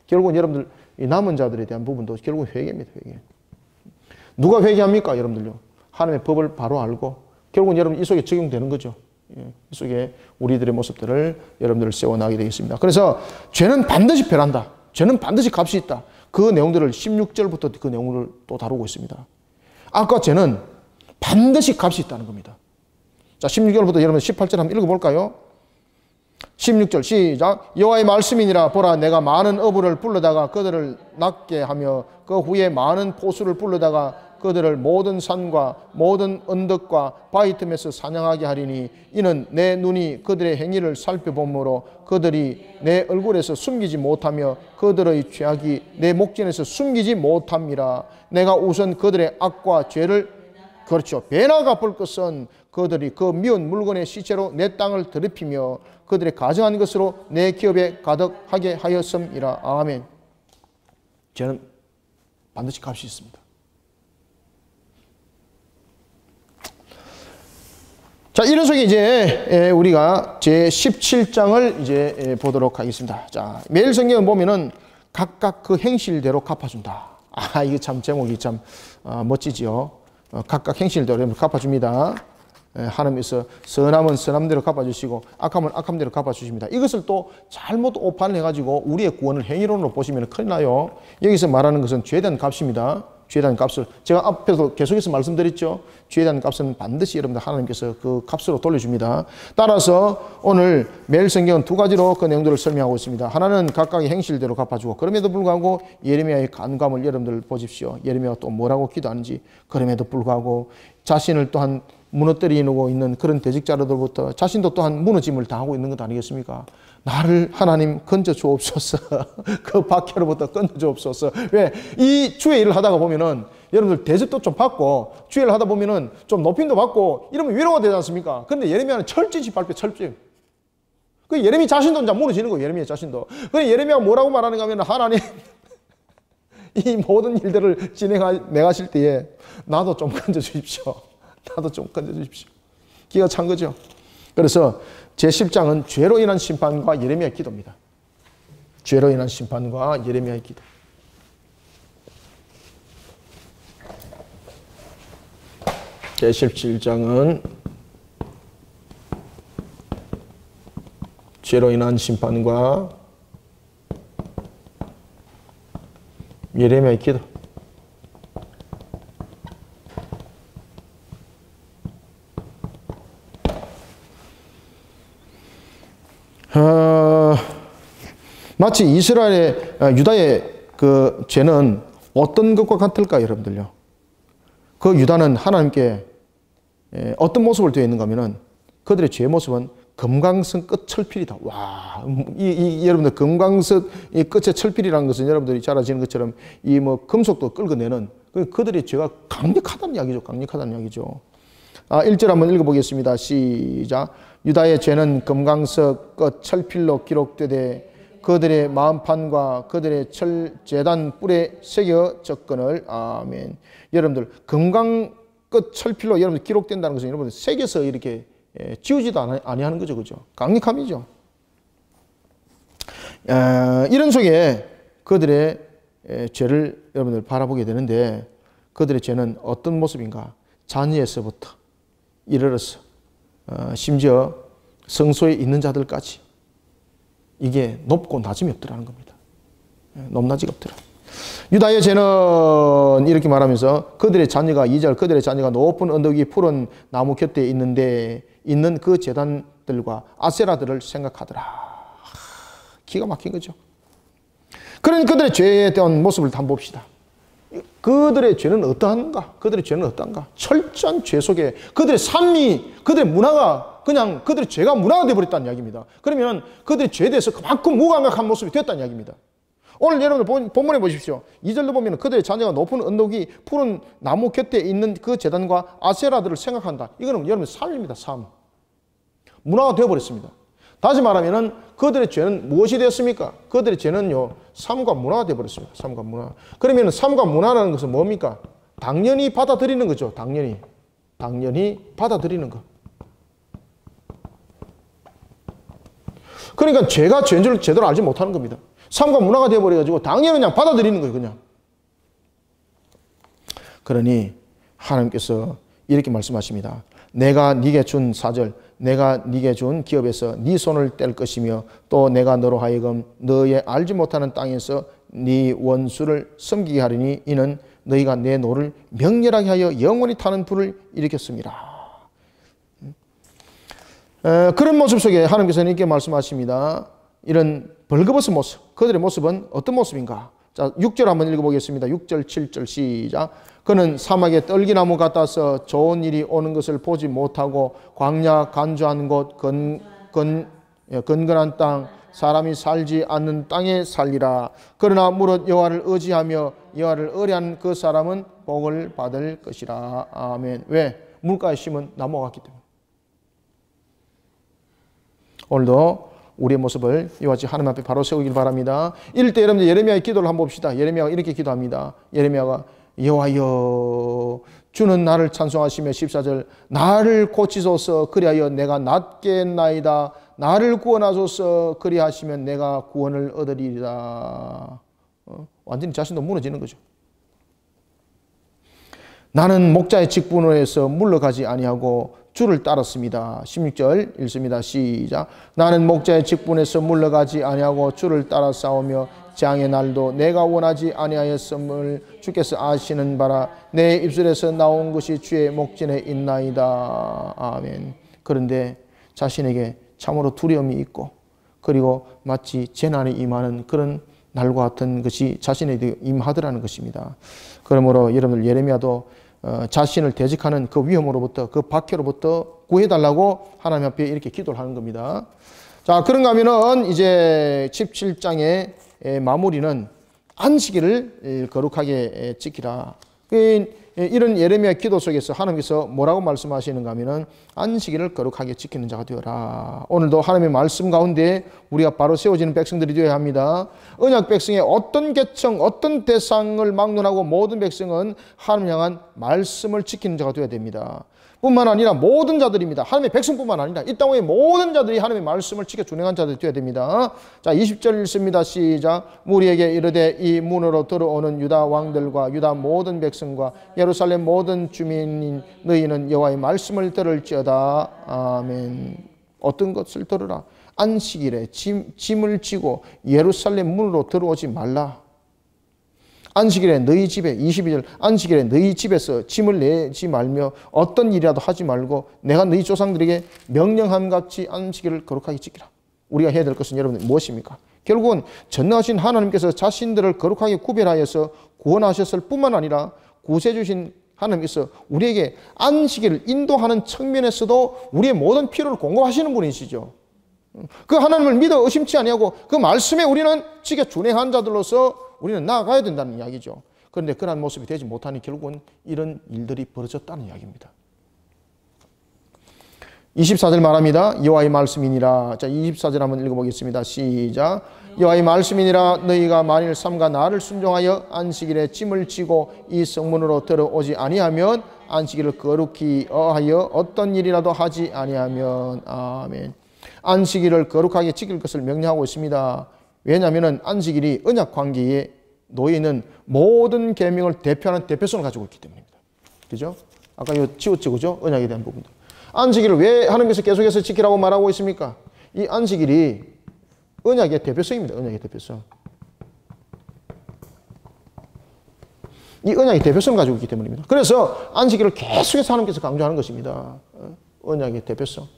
결국은 여러분들 이 남은 자들에 대한 부분도 결국은 회개입니다. 회개. 누가 회개합니까? 여러분들요. 하나님의 법을 바로 알고 결국은 여러분 이 속에 적용되는 거죠. 이 속에 우리들의 모습들을 여러분들을 세워나가게 되겠습니다. 그래서 죄는 반드시 변한다. 죄는 반드시 값이 있다. 그 내용들을 16절부터 그 내용을 또 다루고 있습니다. 아까 죄는 반드시 값이 있다는 겁니다. 자, 16절부터 여러분 18절 한번 읽어볼까요? 16절 시작. 여호와의 말씀이니라. 보라 내가 많은 어부를 불러다가 그들을 낫게 하며 그 후에 많은 포수를 불러다가 그들을 모든 산과 모든 언덕과 바위 틈에서 사냥하게 하리니 이는 내 눈이 그들의 행위를 살펴보므로 그들이 내 얼굴에서 숨기지 못하며 그들의 죄악이 내 목전에서 숨기지 못함이라. 내가 우선 그들의 악과 죄를 배나 갚을 것은 그들이 그 미운 물건의 시체로 내 땅을 더럽히며 그들의 가정한 것으로 내 기업에 가득하게 하였음이라. 아멘. 죄는 반드시 값이 있습니다. 자, 이런 속에 이제 우리가 제 17장을 이제 보도록 하겠습니다. 자, 매일 성경을 보면은 각각 그 행실대로 갚아준다. 아, 이게 참 제목이 참 멋지지요. 각각 행실대로 갚아줍니다. 하나님께서 선함은 선함대로 갚아주시고 악함은 악함대로 갚아주십니다. 이것을 또 잘못 오판을 해가지고 우리의 구원을 행위론으로 보시면 큰일 나요. 여기서 말하는 것은 죄에 대한 값입니다. 죄에 대한 값을 제가 앞에서 계속해서 말씀드렸죠. 죄에 대한 값은 반드시 여러분들 하나님께서 그 값으로 돌려줍니다. 따라서 오늘 매일 성경은 두 가지로 그 내용들을 설명하고 있습니다. 하나는 각각의 행실대로 갚아주고 그럼에도 불구하고 예레미야의 간감을 여러분들 보십시오. 예레미야가 또 뭐라고 기도하는지. 그럼에도 불구하고 자신을 또한 무너뜨리고 있는 그런 대직자로부터 자신도 또한 무너짐을 당하고 있는 것 아니겠습니까? 나를 하나님 건져 주옵소서. 그 박해로부터 건져 주옵소서. 왜? 이 주의 일을 하다가 보면은 여러분들 대접도 좀 받고 주의 일을 하다 보면은 좀 높임도 받고 이러면 위로가 되지 않습니까? 근데 예레미야는 철저히 발표 철저히. 그 예레미 자신도 이제 무너지는 거예요. 예레미야 자신도. 그래 예레미야가 뭐라고 말하는가 하면 하나님 이 모든 일들을 진행하실 때에 나도 좀 건져 주십시오. 나도 좀 건져 주십시오. 기가 찬 거죠. 그래서 제10장은 죄로 인한 심판과 예레미야의 기도입니다. 죄로 인한 심판과 예레미야의 기도. 제17장은 죄로 인한 심판과 예레미야의 기도. 마치 이스라엘의 유다의 그 죄는 어떤 것과 같을까 여러분들요? 그 유다는 하나님께 어떤 모습을 되어 있는가 하면은 그들의 죄의 모습은 금강석 끝 철필이다. 와, 여러분들 금강석 이 끝에 철필이라는 것은 여러분들이 잘 아시는 것처럼 이 뭐 금속도 끌어내는 그들의 죄가 강력하다는 이야기죠. 강력하다는 이야기죠. 1절 한번 읽어보겠습니다. 시작. 유다의 죄는 금강석 끝 철필로 기록되되 그들의 마음판과 그들의 제단 뿔에 새겨 적건을. 아멘. 여러분들 금강 끝 철필로 여러분들 기록된다는 것은 여러분들 새겨서 이렇게 지우지도 아니하는 거죠, 그죠? 강력함이죠. 이런 속에 그들의 죄를 여러분들 바라보게 되는데, 그들의 죄는 어떤 모습인가? 자녀에서부터 이르러서 심지어 성소에 있는 자들까지 이게 높고 낮음이 없더라는 겁니다. 높낮이가 없더라. 유다의 죄는 이렇게 말하면서 그들의 자녀가 2절 그들의 자녀가 높은 언덕 위 푸른 나무 곁에 있는 그 제단들과 아세라들을 생각하더라. 기가 막힌 거죠. 그런 그들의 죄에 대한 모습을 한번 봅시다. 그들의 죄는 어떠한가? 그들의 죄는 어떠한가? 철저한 죄 속에 그들의 삶이, 그들의 문화가 그냥 그들의 죄가 문화가 되어버렸다는 이야기입니다. 그러면 그들의 죄에 대해서 그만큼 무감각한 모습이 됐다는 이야기입니다. 오늘 여러분들 본문에 보십시오. 2절로 보면 그들의 자녀가 높은 언덕이 푸른 나무 곁에 있는 그 제단과 아세라들을 생각한다. 이거는 여러분 삶입니다. 삶. 문화가 되어버렸습니다. 다시 말하면 그들의 죄는 무엇이 되었습니까? 그들의 죄는요, 삶과 문화가 되어버렸습니다. 삶과 문화. 그러면 삶과 문화라는 것은 뭡니까? 당연히 받아들이는 거죠. 당연히 받아들이는 것. 그러니까 죄가 죄인 줄 제대로 알지 못하는 겁니다. 삶과 문화가 되어버려가지고 당연히 그냥 받아들이는 거예요, 그냥. 그러니 하나님께서 이렇게 말씀하십니다. 내가 네게 준 4절, 내가 네게 준 기업에서 네 손을 뗄 것이며 또 내가 너로 하여금 너의 알지 못하는 땅에서 네 원수를 섬기게 하리니 이는 너희가 내 노를 명렬하게 하여 영원히 타는 불을 일으켰습니다. 그런 모습 속에 하나님께서는 이렇게 말씀하십니다. 이런 벌거벗은 모습, 그들의 모습은 어떤 모습인가? 자, 6절 한번 읽어보겠습니다. 6절, 7절 시작. 그는 사막에 떨기나무 같아서 좋은 일이 오는 것을 보지 못하고 광야 간주한 곳, 건건한 땅, 사람이 살지 않는 땅에 살리라. 그러나 무릇 여호와를 의지하며 여호와를 의뢰하는 그 사람은 복을 받을 것이라. 아멘. 왜? 물가에 심은 나무가 같기 때문에. 오늘도 우리의 모습을 이와 같이 하나님 앞에 바로 세우길 바랍니다. 이럴 때 여러분들 예레미야의 기도를 한번 봅시다. 예레미야가 이렇게 기도합니다. 예레미야가 여호와여 주는 나를 찬송하시며 14절 나를 고치소서 그리하여 내가 낫겠나이다. 나를 구원하소서 그리하시면 내가 구원을 얻으리이다. 완전히 자신도 무너지는 거죠. 나는 목자의 직분으로 해서 물러가지 아니하고 주를 따랐습니다. 16절 읽습니다. 시작. 나는 목자의 직분에서 물러가지 아니하고 주를 따라 싸우며 재앙의 날도 내가 원하지 아니하였음을 주께서 아시는 바라. 내 입술에서 나온 것이 주의 목전에 있나이다. 아멘. 그런데 자신에게 참으로 두려움이 있고 그리고 마치 재난이 임하는 그런 날과 같은 것이 자신에게 임하더라는 것입니다. 그러므로 여러분들 예레미야도 자신을 대적하는 그 위험으로부터 그 박해로부터 구해달라고 하나님 앞에 이렇게 기도를 하는 겁니다. 자, 그런가 하면은 이제 17장의 마무리는 안식일을 거룩하게 지키라. 이런 예레미야 기도 속에서 하나님께서 뭐라고 말씀하시는가 하면은 안식일을 거룩하게 지키는 자가 되어라. 오늘도 하나님의 말씀 가운데 우리가 바로 세워지는 백성들이 되어야 합니다. 언약 백성의 어떤 계층, 어떤 대상을 막론하고 모든 백성은 하나님 향한 말씀을 지키는 자가 되어야 됩니다. 뿐만 아니라 모든 자들입니다. 하나님의 백성뿐만 아니라 이 땅의 모든 자들이 하나님의 말씀을 지켜 준행한 자들이 되어야 됩니다. 자, 20절 읽습니다. 시작. 무리에게 이르되 이 문으로 들어오는 유다 왕들과 유다 모든 백성과 예루살렘 모든 주민인 너희는 여호와의 말씀을 들을지어다. 아멘. 어떤 것을 들으라? 안식일에 짐을 지고 예루살렘 문으로 들어오지 말라. 안식일에 너희 집에 22절 안식일에 너희 집에서 짐을 내지 말며 어떤 일이라도 하지 말고 내가 너희 조상들에게 명령함같이 안식일을 거룩하게 지키라. 우리가 해야 될 것은 여러분 무엇입니까? 결국은 전능하신 하나님께서 자신들을 거룩하게 구별하여서 구원하셨을 뿐만 아니라 구세주신 하나님께서 우리에게 안식일을 인도하는 측면에서도 우리의 모든 필요를 공급하시는 분이시죠. 그 하나님을 믿어 의심치 아니하고 그 말씀에 우리는 지켜 준행한 자들로서 우리는 나아가야 된다는 이야기죠. 그런데 그러한 모습이 되지 못하니 결국은 이런 일들이 벌어졌다는 이야기입니다. 24절 말합니다. 여호와의 말씀이니라. 자, 24절 한번 읽어보겠습니다. 시작. 여호와의 말씀이니라. 너희가 만일 삼가 나를 순종하여 안식일에 짐을 지고 이 성문으로 들어오지 아니하면 안식일을 거룩히 어하여 어떤 일이라도 하지 아니하면. 아멘. 안식일을 거룩하게 지킬 것을 명령하고 있습니다. 왜냐하면 안식일이 언약 관계에 놓여 있는 모든 계명을 대표하는 대표성을 가지고 있기 때문입니다. 그죠? 아까 이거 지웠죠, 그죠? 언약에 대한 부분들. 안식일을 왜 하나님께서 계속해서 지키라고 말하고 있습니까? 이 안식일이 언약의 대표성입니다. 언약의 대표성. 이 언약의 대표성을 가지고 있기 때문입니다. 그래서 안식일을 계속해서 하나님께서 강조하는 것입니다. 언약의 대표성.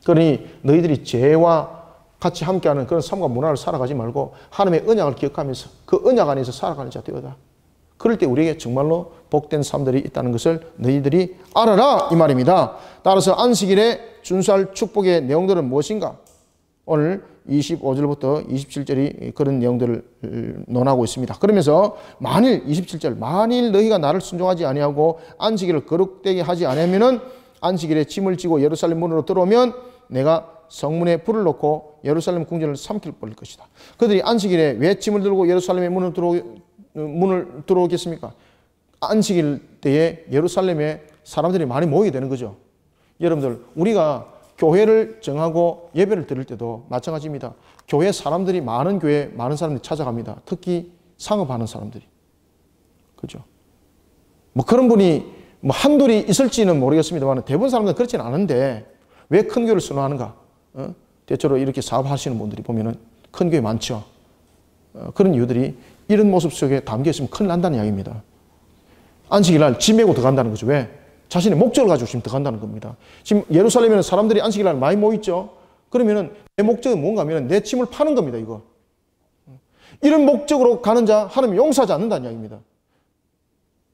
그러니 너희들이 죄와 같이 함께하는 그런 삶과 문화를 살아가지 말고 하나님의 언약을 기억하면서 그 언약 안에서 살아가는 자 되어다. 그럴 때 우리에게 정말로 복된 삶들이 있다는 것을 너희들이 알아라 이 말입니다. 따라서 안식일에 준수할 축복의 내용들은 무엇인가? 오늘 25절부터 27절이 그런 내용들을 논하고 있습니다. 그러면서 만일 27절 만일 너희가 나를 순종하지 아니하고 안식일을 거룩되게 하지 아니하면은 안식일에 짐을 지고 예루살렘 문으로 들어오면 내가 성문에 불을 놓고 예루살렘 궁전을 삼킬 버릴 것이다. 그들이 안식일에 왜 짐을 들고 예루살렘의 문을 들어오겠습니까? 안식일 때에 예루살렘에 사람들이 많이 모이게 되는 거죠. 여러분들 우리가 교회를 정하고 예배를 드릴 때도 마찬가지입니다. 교회 사람들이 많은 교회 많은 사람들이 찾아갑니다. 특히 상업하는 사람들이. 그죠? 뭐 그런 분이 뭐 한둘이 있을지는 모르겠습니다만 대부분 사람들은 그렇지는 않은데 왜 큰 교회를 선호하는가? 대체로 이렇게 사업하시는 분들이 보면은 큰 교회 많죠. 그런 이유들이 이런 모습 속에 담겨 있으면 큰일 난다는 이야기입니다. 안식일 날 짐 메고 들어간다는 거죠. 왜? 자신의 목적을 가지고 지금 들어간다는 겁니다. 지금 예루살렘에는 사람들이 안식일 날 많이 모이죠. 그러면은 내 목적은 뭔가 하면 내 짐을 파는 겁니다. 이거. 이런 목적으로 가는 자 하나님 용서하지 않는다는 이야기입니다.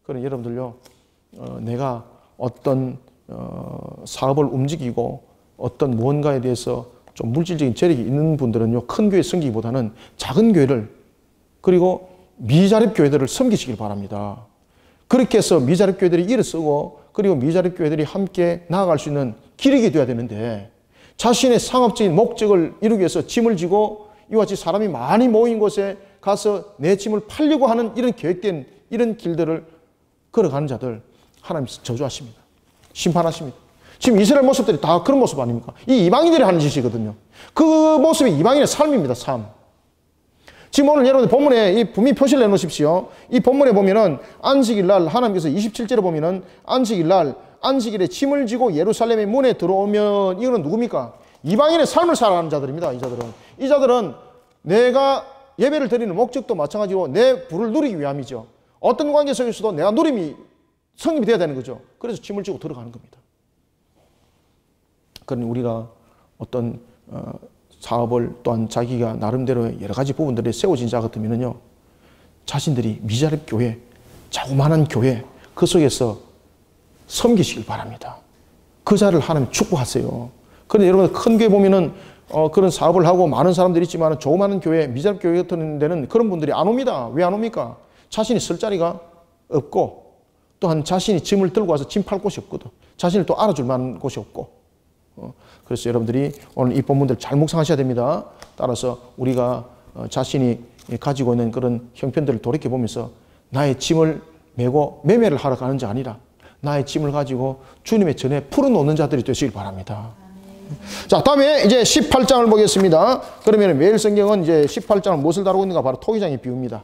그러니 여러분들요. 내가 어떤 사업을 움직이고 어떤 무언가에 대해서 좀 물질적인 재력이 있는 분들은요. 큰 교회 섬기기보다는 작은 교회를 그리고 미자립 교회들을 섬기시길 바랍니다. 그렇게 해서 미자립 교회들이 일을 쓰고 그리고 미자립 교회들이 함께 나아갈 수 있는 기력이 되어야 되는데 자신의 상업적인 목적을 이루기 위해서 짐을 지고 이와 같이 사람이 많이 모인 곳에 가서 내 짐을 팔려고 하는 이런 계획된 이런 길들을 걸어가는 자들 하나님께서 저주하십니다. 심판하십니다. 지금 이스라엘 모습들이 다 그런 모습 아닙니까? 이 이방인들이 하는 짓이거든요. 그 모습이 이방인의 삶입니다. 삶. 지금 오늘 여러분들 본문에 이 분명히 표시를 내놓으십시오. 이 본문에 보면은 안식일 날 하나님께서 27절에 보면은 안식일 날 안식일에 짐을 지고 예루살렘의 문에 들어오면 이거는 누굽니까? 이방인의 삶을 살아가는 자들입니다. 이 자들은 내가 예배를 드리는 목적도 마찬가지로 내 부를 누리기 위함이죠. 어떤 관계 속에서도 내가 누림이 성립이 돼야 되는 거죠. 그래서 짐을 지고 들어가는 겁니다. 그러니 우리가 어떤 사업을 또한 자기가 나름대로 여러 가지 부분들에 세워진 자 같으면요. 자신들이 미자립 교회, 자그마한 교회 그 속에서 섬기시길 바랍니다. 그 자를 하나님 축복하세요. 그런데 여러분 큰 교회 보면은 그런 사업을 하고 많은 사람들이 있지만 조그마한 교회, 미자립 교회 같은 데는 그런 분들이 안 옵니다. 왜 안 옵니까? 자신이 쓸 자리가 없고 또한 자신이 짐을 들고 와서 짐 팔 곳이 없거든. 자신을 또 알아줄 만한 곳이 없고 그래서 여러분들이 오늘 이 본문들 잘 묵상하셔야 됩니다. 따라서 우리가 자신이 가지고 있는 그런 형편들을 돌이켜보면서 나의 짐을 메고 매매를 하러 가는 자 아니라 나의 짐을 가지고 주님의 전에 풀어놓는 자들이 되시길 바랍니다. 자, 다음에 이제 18장을 보겠습니다. 그러면 매일 성경은 이제 18장은 무엇을 다루고 있는가? 바로 토기장의 비유입니다.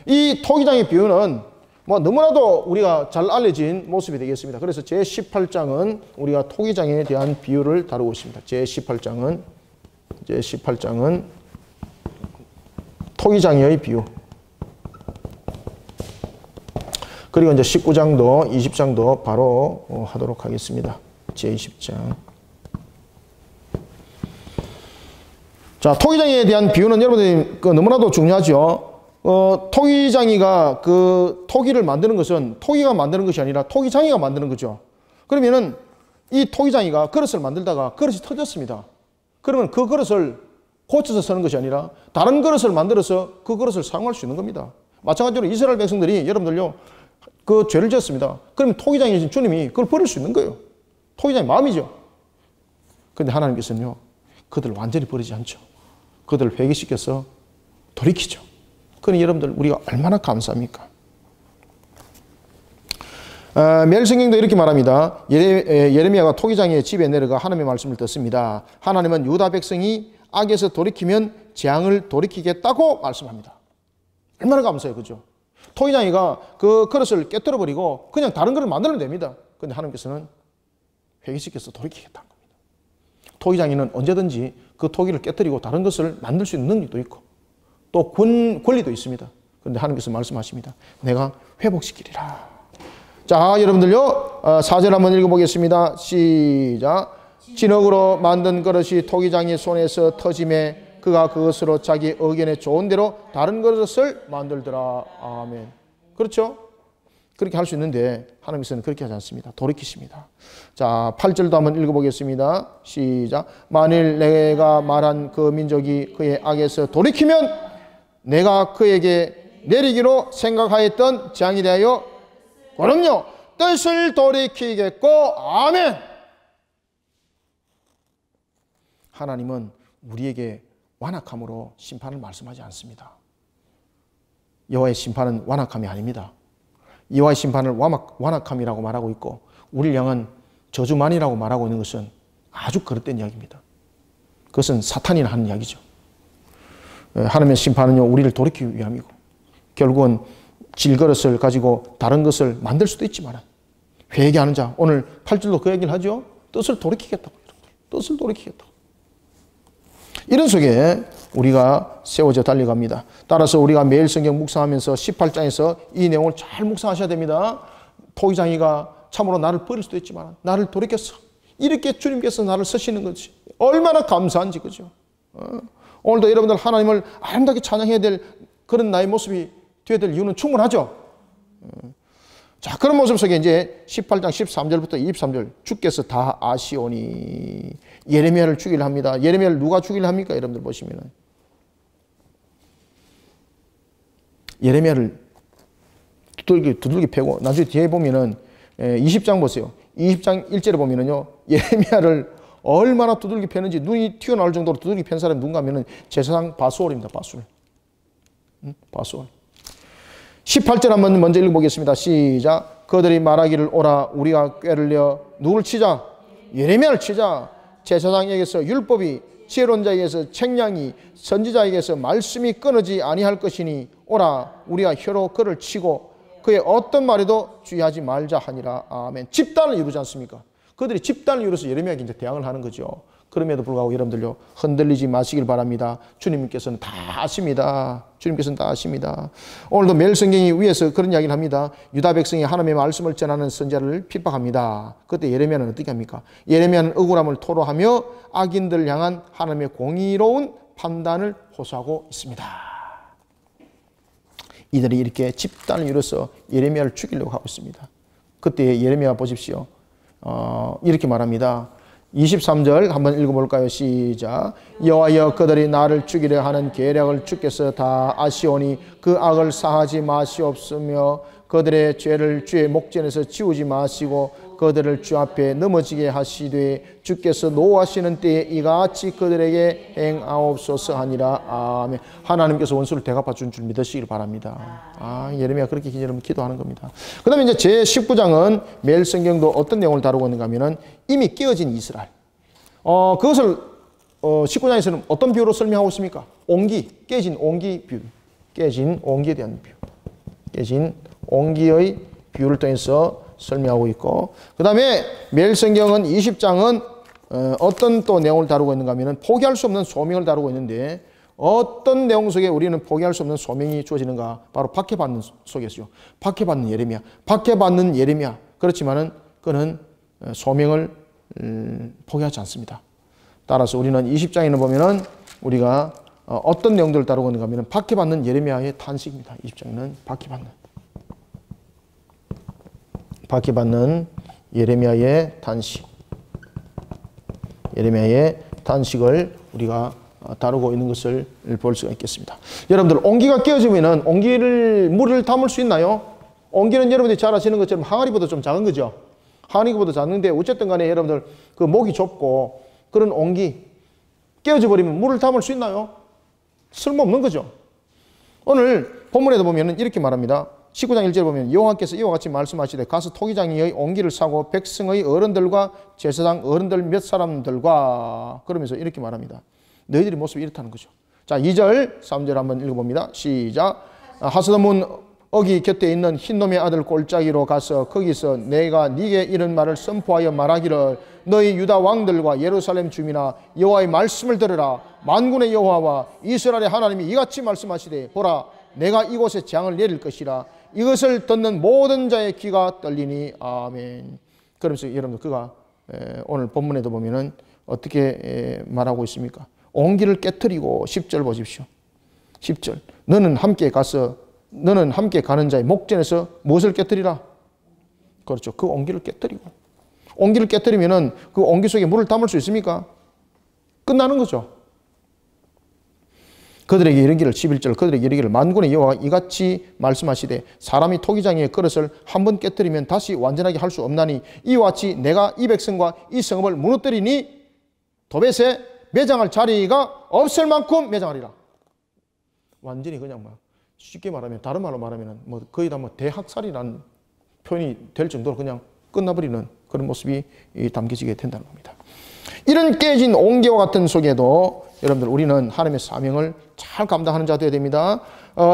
이 토기장의 비유는 뭐 너무나도 우리가 잘 알려진 모습이 되겠습니다. 그래서 제18장은 우리가 토기장에 대한 비유를 다루고 있습니다. 제18장은 토기장의 비유. 그리고 이제 19장도 20장도 바로 하도록 하겠습니다. 제20장. 자, 토기장에 대한 비유는 여러분들이 너무나도 중요하죠. 토기장이가 그 토기를 만드는 것은 토기가 만드는 것이 아니라 토기장이가 만드는 거죠. 그러면은 이 토기장이가 그릇을 만들다가 그릇이 터졌습니다. 그러면 그 그릇을 고쳐서 쓰는 것이 아니라 다른 그릇을 만들어서 그 그릇을 사용할 수 있는 겁니다. 마찬가지로 이스라엘 백성들이 여러분들요 그 죄를 지었습니다. 그러면 토기장이신 주님이 그걸 버릴 수 있는 거예요. 토기장의 마음이죠. 그런데 하나님께서는요 그들을 완전히 버리지 않죠. 그들을 회개시켜서 돌이키죠. 그러니 여러분들 우리가 얼마나 감사합니까? 멜성경도 이렇게 말합니다. 예레미야가 토기장의 집에 내려가 하나님의 말씀을 듣습니다. 하나님은 유다 백성이 악에서 돌이키면 재앙을 돌이키겠다고 말씀합니다. 얼마나 감사해요. 그죠? 토기장이가 그 그릇을 깨뜨려 버리고 그냥 다른 그릇을 만들면 됩니다. 그런데 하나님께서는 회개시켜서 돌이키겠다는 겁니다. 토기장이는 언제든지 그 토기를 깨뜨리고 다른 것을 만들 수 있는 능력도 있고 또 권리도 있습니다. 그런데 하나님께서 말씀하십니다. 내가 회복시키리라. 자, 여러분들요, 4절 한번 읽어보겠습니다. 시작. 진흙으로 만든 그릇이 토기장의 손에서 터짐에 그가 그것으로 자기 의견에 좋은 대로 다른 그릇을 만들더라. 아멘. 그렇죠? 그렇게 할 수 있는데 하나님께서는 그렇게 하지 않습니다. 돌이키십니다. 자, 8절도 한번 읽어보겠습니다. 시작. 만일 내가 말한 그 민족이 그의 악에서 돌이키면 내가 그에게 내리기로 생각하였던 재앙에 대하여 그럼요, 뜻을 돌이키겠고. 아멘. 하나님은 우리에게 완악함으로 심판을 말씀하지 않습니다. 여호와의 심판은 완악함이 아닙니다. 여호와의 심판을 완악함이라고 말하고 있고 우리를 향한 저주만이라고 말하고 있는 것은 아주 그릇된 이야기입니다. 그것은 사탄이 하는 이야기죠. 하나님의 심판은요, 우리를 돌이키기 위함이고 결국은 질그릇을 가지고 다른 것을 만들 수도 있지만 회개하는 자, 오늘 8절도 그 얘기를 하죠. 뜻을 돌이키겠다고. 뜻을 돌이키겠다고. 이런 속에 우리가 세워져 달려갑니다. 따라서 우리가 매일 성경 묵상하면서 18장에서 이 내용을 잘 묵상하셔야 됩니다. 토기장이가 참으로 나를 버릴 수도 있지만 나를 돌이켰어. 이렇게 주님께서 나를 쓰시는 거지. 얼마나 감사한지, 그죠? 오늘도 여러분들 하나님을 아름답게 찬양해야 될 그런 나의 모습이 되어야 될 이유는 충분하죠. 자, 그런 모습 속에 이제 18장 13절부터 23절 주께서 다 아시오니 예레미야를 죽이려 합니다. 예레미야를 누가 죽이려 합니까? 여러분들 보시면은 예레미야를 두들기 패고 나중에 뒤에 보면은 20장 보세요. 20장 1절에 보면은요, 예레미야를 얼마나 두들기 패는지 눈이 튀어나올 정도로 두들기 팬 사람이 누군가 하면은 제사장 바수올입니다. 바수올. 바수올. 18절 한번 먼저 읽어보겠습니다. 시작. 그들이 말하기를 오라 우리가 꾀를 내어 누굴 치자? 예레미야를 치자. 제사장에게서 율법이 지혜로운 자에게서 책량이 선지자에게서 말씀이 끊어지 아니할 것이니 오라 우리가 혀로 그를 치고 그의 어떤 말에도 주의하지 말자 하니라. 아멘. 집단을 이루지 않습니까? 그들이 집단을 이루어서 예레미야에게 이제 대항을 하는 거죠. 그럼에도 불구하고 여러분들요, 흔들리지 마시길 바랍니다. 주님께서는 다 아십니다. 주님께서는 다 아십니다. 오늘도 매일 성경이 위에서 그런 이야기를 합니다. 유다 백성이 하나님의 말씀을 전하는 선지자를 핍박합니다. 그때 예레미야는 어떻게 합니까? 예레미야는 억울함을 토로하며 악인들을 향한 하나님의 공의로운 판단을 호소하고 있습니다. 이들이 이렇게 집단을 이뤄서 예레미야를 죽이려고 하고 있습니다. 그때 예레미야 보십시오. 이렇게 말합니다. 23절 한번 읽어볼까요? 시작. 여호와여 그들이 나를 죽이려 하는 계략을 주께서 다 아시오니 그 악을 사하지 마시옵으며 그들의 죄를 주의 목전에서 지우지 마시고 그들을 주 앞에 넘어지게 하시되 주께서 노하시는 때에 이같이 그들에게 행하옵소서 하니라. 아멘. 하나님께서 원수를 대갚아 준 줄 믿으시길 바랍니다. 예레미야 그렇게 기도하는 겁니다. 그 다음에 이제 제 19장은 매일 성경도 어떤 내용을 다루고 있는가 하면은 이미 깨어진 이스라엘. 그것을 19장에서는 어떤 비유로 설명하고 있습니까? 옹기, 깨진 옹기 비유. 깨진 옹기에 대한 비유. 깨진 옹기의 비유를 통해서 설명하고 있고, 그 다음에 매일 성경은 20장은 어떤 또 내용을 다루고 있는가 하면 포기할 수 없는 소명을 다루고 있는데, 어떤 내용 속에 우리는 포기할 수 없는 소명이 주어지는가? 바로 박해받는 속에서요. 박해받는 예레미야. 박해받는 예레미야. 그렇지만은 그는 소명을 포기하지 않습니다. 따라서 우리는 20장에는 보면은 우리가 어떤 내용들을 다루고 있는가 하면 박해받는 예레미야의 탄식입니다. 20장에는 박해받는 예레미야의 탄식. 예레미야의 탄식을 우리가 다루고 있는 것을 볼 수가 있겠습니다. 여러분들, 옹기가 깨어지면은 물을 담을 수 있나요? 옹기는 여러분들이 잘 아시는 것처럼 항아리보다 좀 작은 거죠. 항아리보다 작은데 어쨌든 간에 여러분들 그 목이 좁고 그런 옹기 깨어져 버리면 물을 담을 수 있나요? 쓸모없는 거죠. 오늘 본문에도 보면 이렇게 말합니다. 19장 1절에 보면 여호와께서 이와 같이 말씀하시되 가서 토기장이의 옹기를 사고 백성의 어른들과 제사장 어른들 몇 사람들과 그러면서 이렇게 말합니다. 너희들의 모습이 이렇다는 거죠. 자, 2절 3절 한번 읽어봅니다. 시작. 하스더문 어기 곁에 있는 흰놈의 아들 골짜기로 가서 거기서 내가 네게 이런 말을 선포하여 말하기를 너희 유다 왕들과 예루살렘 주민아 여호와의 말씀을 들으라. 만군의 여호와와 이스라엘의 하나님이 이같이 말씀하시되 보라 내가 이곳에 재앙을 내릴 것이라. 이것을 듣는 모든 자의 귀가 떨리니 아멘. 그러면서 여러분 그가 오늘 본문에도 보면은 어떻게 말하고 있습니까? 옹기를 깨뜨리고 10절 보십시오. 10절 너는 함께 가는 자의 목전에서 무엇을 깨뜨리라? 그렇죠. 그 옹기를 깨뜨리고. 옹기를 깨뜨리면은 그 옹기 속에 물을 담을 수 있습니까? 끝나는 거죠. 그들에게 이르기를 11절 그들에게 이르기를 만군의 여호와가 이같이 말씀하시되 사람이 토기장의 그릇을 한번 깨뜨리면 다시 완전하게 할 수 없나니 이와 같이 내가 이 백성과 이 성읍을 무너뜨리니 도벳에 매장할 자리가 없을 만큼 매장하리라. 완전히 그냥 막 쉽게 말하면 다른 말로 말하면 뭐 거의 다 뭐 대학살이라는 표현이 될 정도로 그냥 끝나버리는 그런 모습이 담겨지게 된다는 겁니다. 이런 깨진 옹기와 같은 속에도 여러분들 우리는 하나님의 사명을 잘 감당하는 자 되어야 됩니다.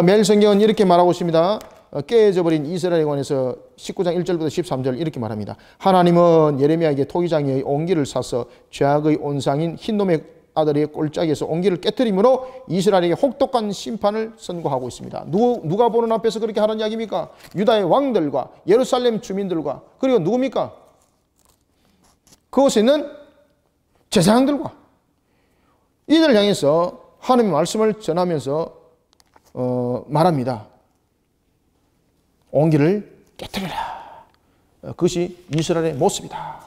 매일 성경은 이렇게 말하고 있습니다. 깨져버린 이스라엘에 관해서 19장 1절부터 13절 이렇게 말합니다. 하나님은 예레미야에게 토기장의 옹기를 사서 죄악의 온상인 흰놈의 아들의 골짜기에서 옹기를 깨뜨림으로 이스라엘에게 혹독한 심판을 선고하고 있습니다. 누가 보는 앞에서 그렇게 하는 이야기입니까? 유다의 왕들과 예루살렘 주민들과 그리고 누굽니까? 그곳에 있는 제사장들과 이들을 향해서 하나님의 말씀을 전하면서 말합니다. 옹기를 깨뜨려라. 그것이 이스라엘의 모습이다.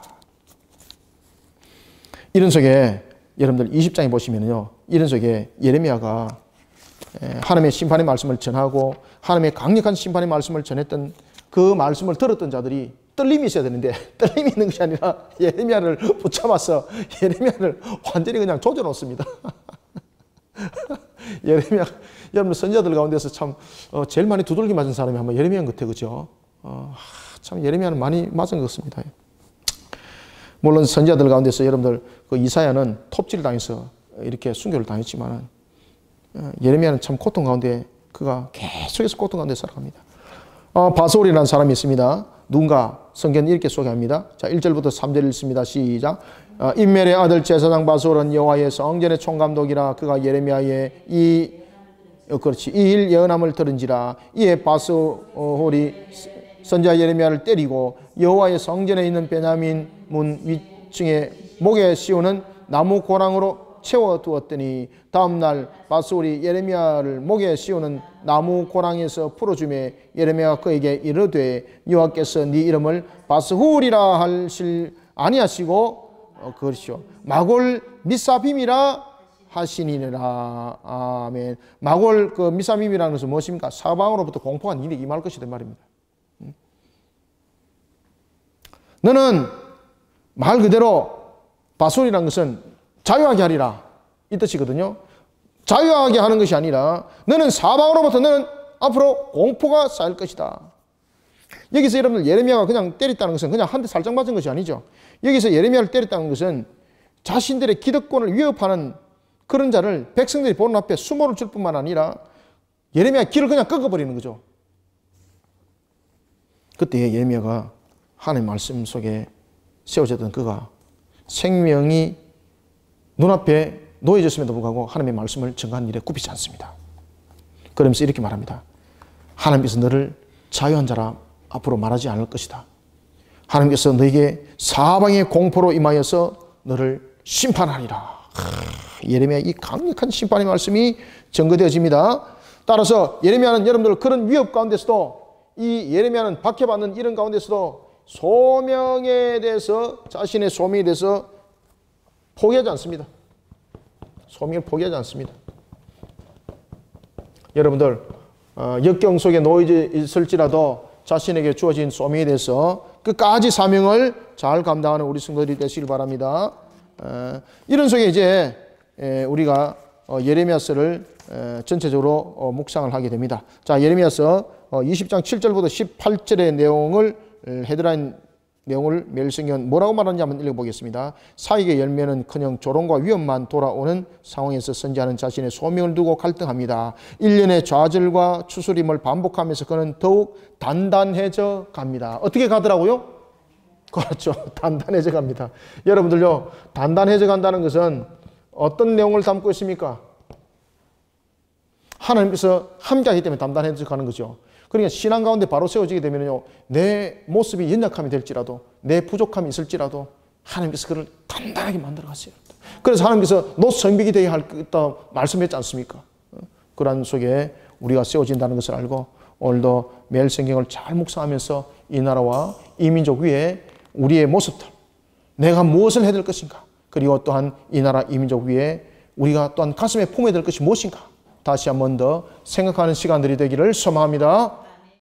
이런 속에 여러분들 20장에 보시면요. 이런 속에 예레미야가 하나님의 심판의 말씀을 전하고 하나님의 강력한 심판의 말씀을 전했던 그 말씀을 들었던 자들이 떨림이 있어야 되는데 떨림이 있는 것이 아니라 예레미야를 붙잡아서 예레미야를 완전히 그냥 조져놓습니다. 예레미야, 여러분 선지자들 가운데서 참 제일 많이 두들기 맞은 사람이 아마 예레미야인 것 같아요. 그죠? 참 예레미야는 많이 맞은 것 같습니다. 물론 선지자들 가운데서 여러분들 그 이사야는 톱질을 당해서 이렇게 순교를 당했지만 예레미야는 참 고통 가운데 그가 계속해서 고통 가운데 살아갑니다. 바솔이라는 사람이 있습니다. 누군가 성경은 이렇게 소개합니다. 자, 1절부터 3절 읽습니다. 시작. 임멜의 아들 제사장 바솔은 여호와의 성전의 총감독이라. 그가 예레미야의 이 일 예언함을 들은지라. 이에 바솔이 선지자 예레미야를 때리고 여호와의 성전에 있는 베냐민 문 위층에 목에 씌우는 나무 고랑으로 채워두었더니 다음날 바솔이 예레미야를 목에 씌우는 나무 고랑에서 풀어주매 예레미야가 그에게 이르되 여호와께서 네 이름을 바스훌이라 하실 아니하시고 그렇죠. 마골 미사빔이라 하시니라. 아멘. 마골 그 미사빔이라는 것은 무엇입니까? 사방으로부터 공포가 니에게 임할 것이란 말입니다. 너는 말 그대로 바솔이라는 것은 자유하게 하리라 이 뜻이거든요. 자유하게 하는 것이 아니라 너는 사방으로부터 너는 앞으로 공포가 쌓일 것이다. 여기서 여러분들 예레미야가 그냥 때렸다는 것은 그냥 한 대 살짝 맞은 것이 아니죠. 여기서 예레미야를 때렸다는 것은 자신들의 기득권을 위협하는 그런 자를 백성들이 보는 앞에 수모를 줄 뿐만 아니라 예레미야 길을 그냥 꺾어버리는 거죠. 그때 예레미야가 하나님의 말씀 속에 세워졌던 그가 생명이 눈앞에 놓여졌음에도 불구하고 하나님의 말씀을 전가하는 일에 굽히지 않습니다. 그러면서 이렇게 말합니다. 하나님께서 너를 자유한 자라 앞으로 말하지 않을 것이다. 하나님께서 너에게 사방의 공포로 임하여서 너를 심판하리라. 예레미야의 이 강력한 심판의 말씀이 전거되어집니다. 따라서 예레미야는 여러분들 그런 위협 가운데서도 이 예레미야는 박해받는 이런 가운데서도 소명에 대해서 자신의 소명에 대해서 포기하지 않습니다. 소명을 포기하지 않습니다. 여러분들 역경 속에 놓여 있을지라도 자신에게 주어진 소명에 대해서 끝까지 사명을 잘 감당하는 우리 성도들이 되시길 바랍니다. 이런 속에 이제 우리가 예레미야서를 전체적으로 묵상을 하게 됩니다. 자, 예레미야서 20장 7절부터 18절의 내용을 헤드라인 내용을 매일성경은 뭐라고 말하는지 한번 읽어보겠습니다. 사익의 열매는커녕 조롱과 위험만 돌아오는 상황에서 선지하는 자신의 소명을 두고 갈등합니다. 1년의 좌절과 추스림을 반복하면서 그는 더욱 단단해져 갑니다. 어떻게 가더라고요? 그렇죠. 단단해져 갑니다. 여러분들요, 단단해져 간다는 것은 어떤 내용을 담고 있습니까? 하나님께서 함께하기 때문에 단단해져 가는 거죠. 그러니까 신앙 가운데 바로 세워지게 되면요, 내 모습이 연약함이 될지라도, 내 부족함이 있을지라도 하나님께서 그를 단단하게 만들어 가세요. 그래서 하나님께서 너 성벽이 되어야 하겠다 말씀했지 않습니까? 그런 속에 우리가 세워진다는 것을 알고 오늘도 매일 성경을 잘 묵상하면서 이 나라와 이 민족 위에 우리의 모습들, 내가 무엇을 해야 될 것인가, 그리고 또한 이 나라 이 민족 위에 우리가 또한 가슴에 품어야 될 것이 무엇인가 다시 한 번 더 생각하는 시간들이 되기를 소망합니다.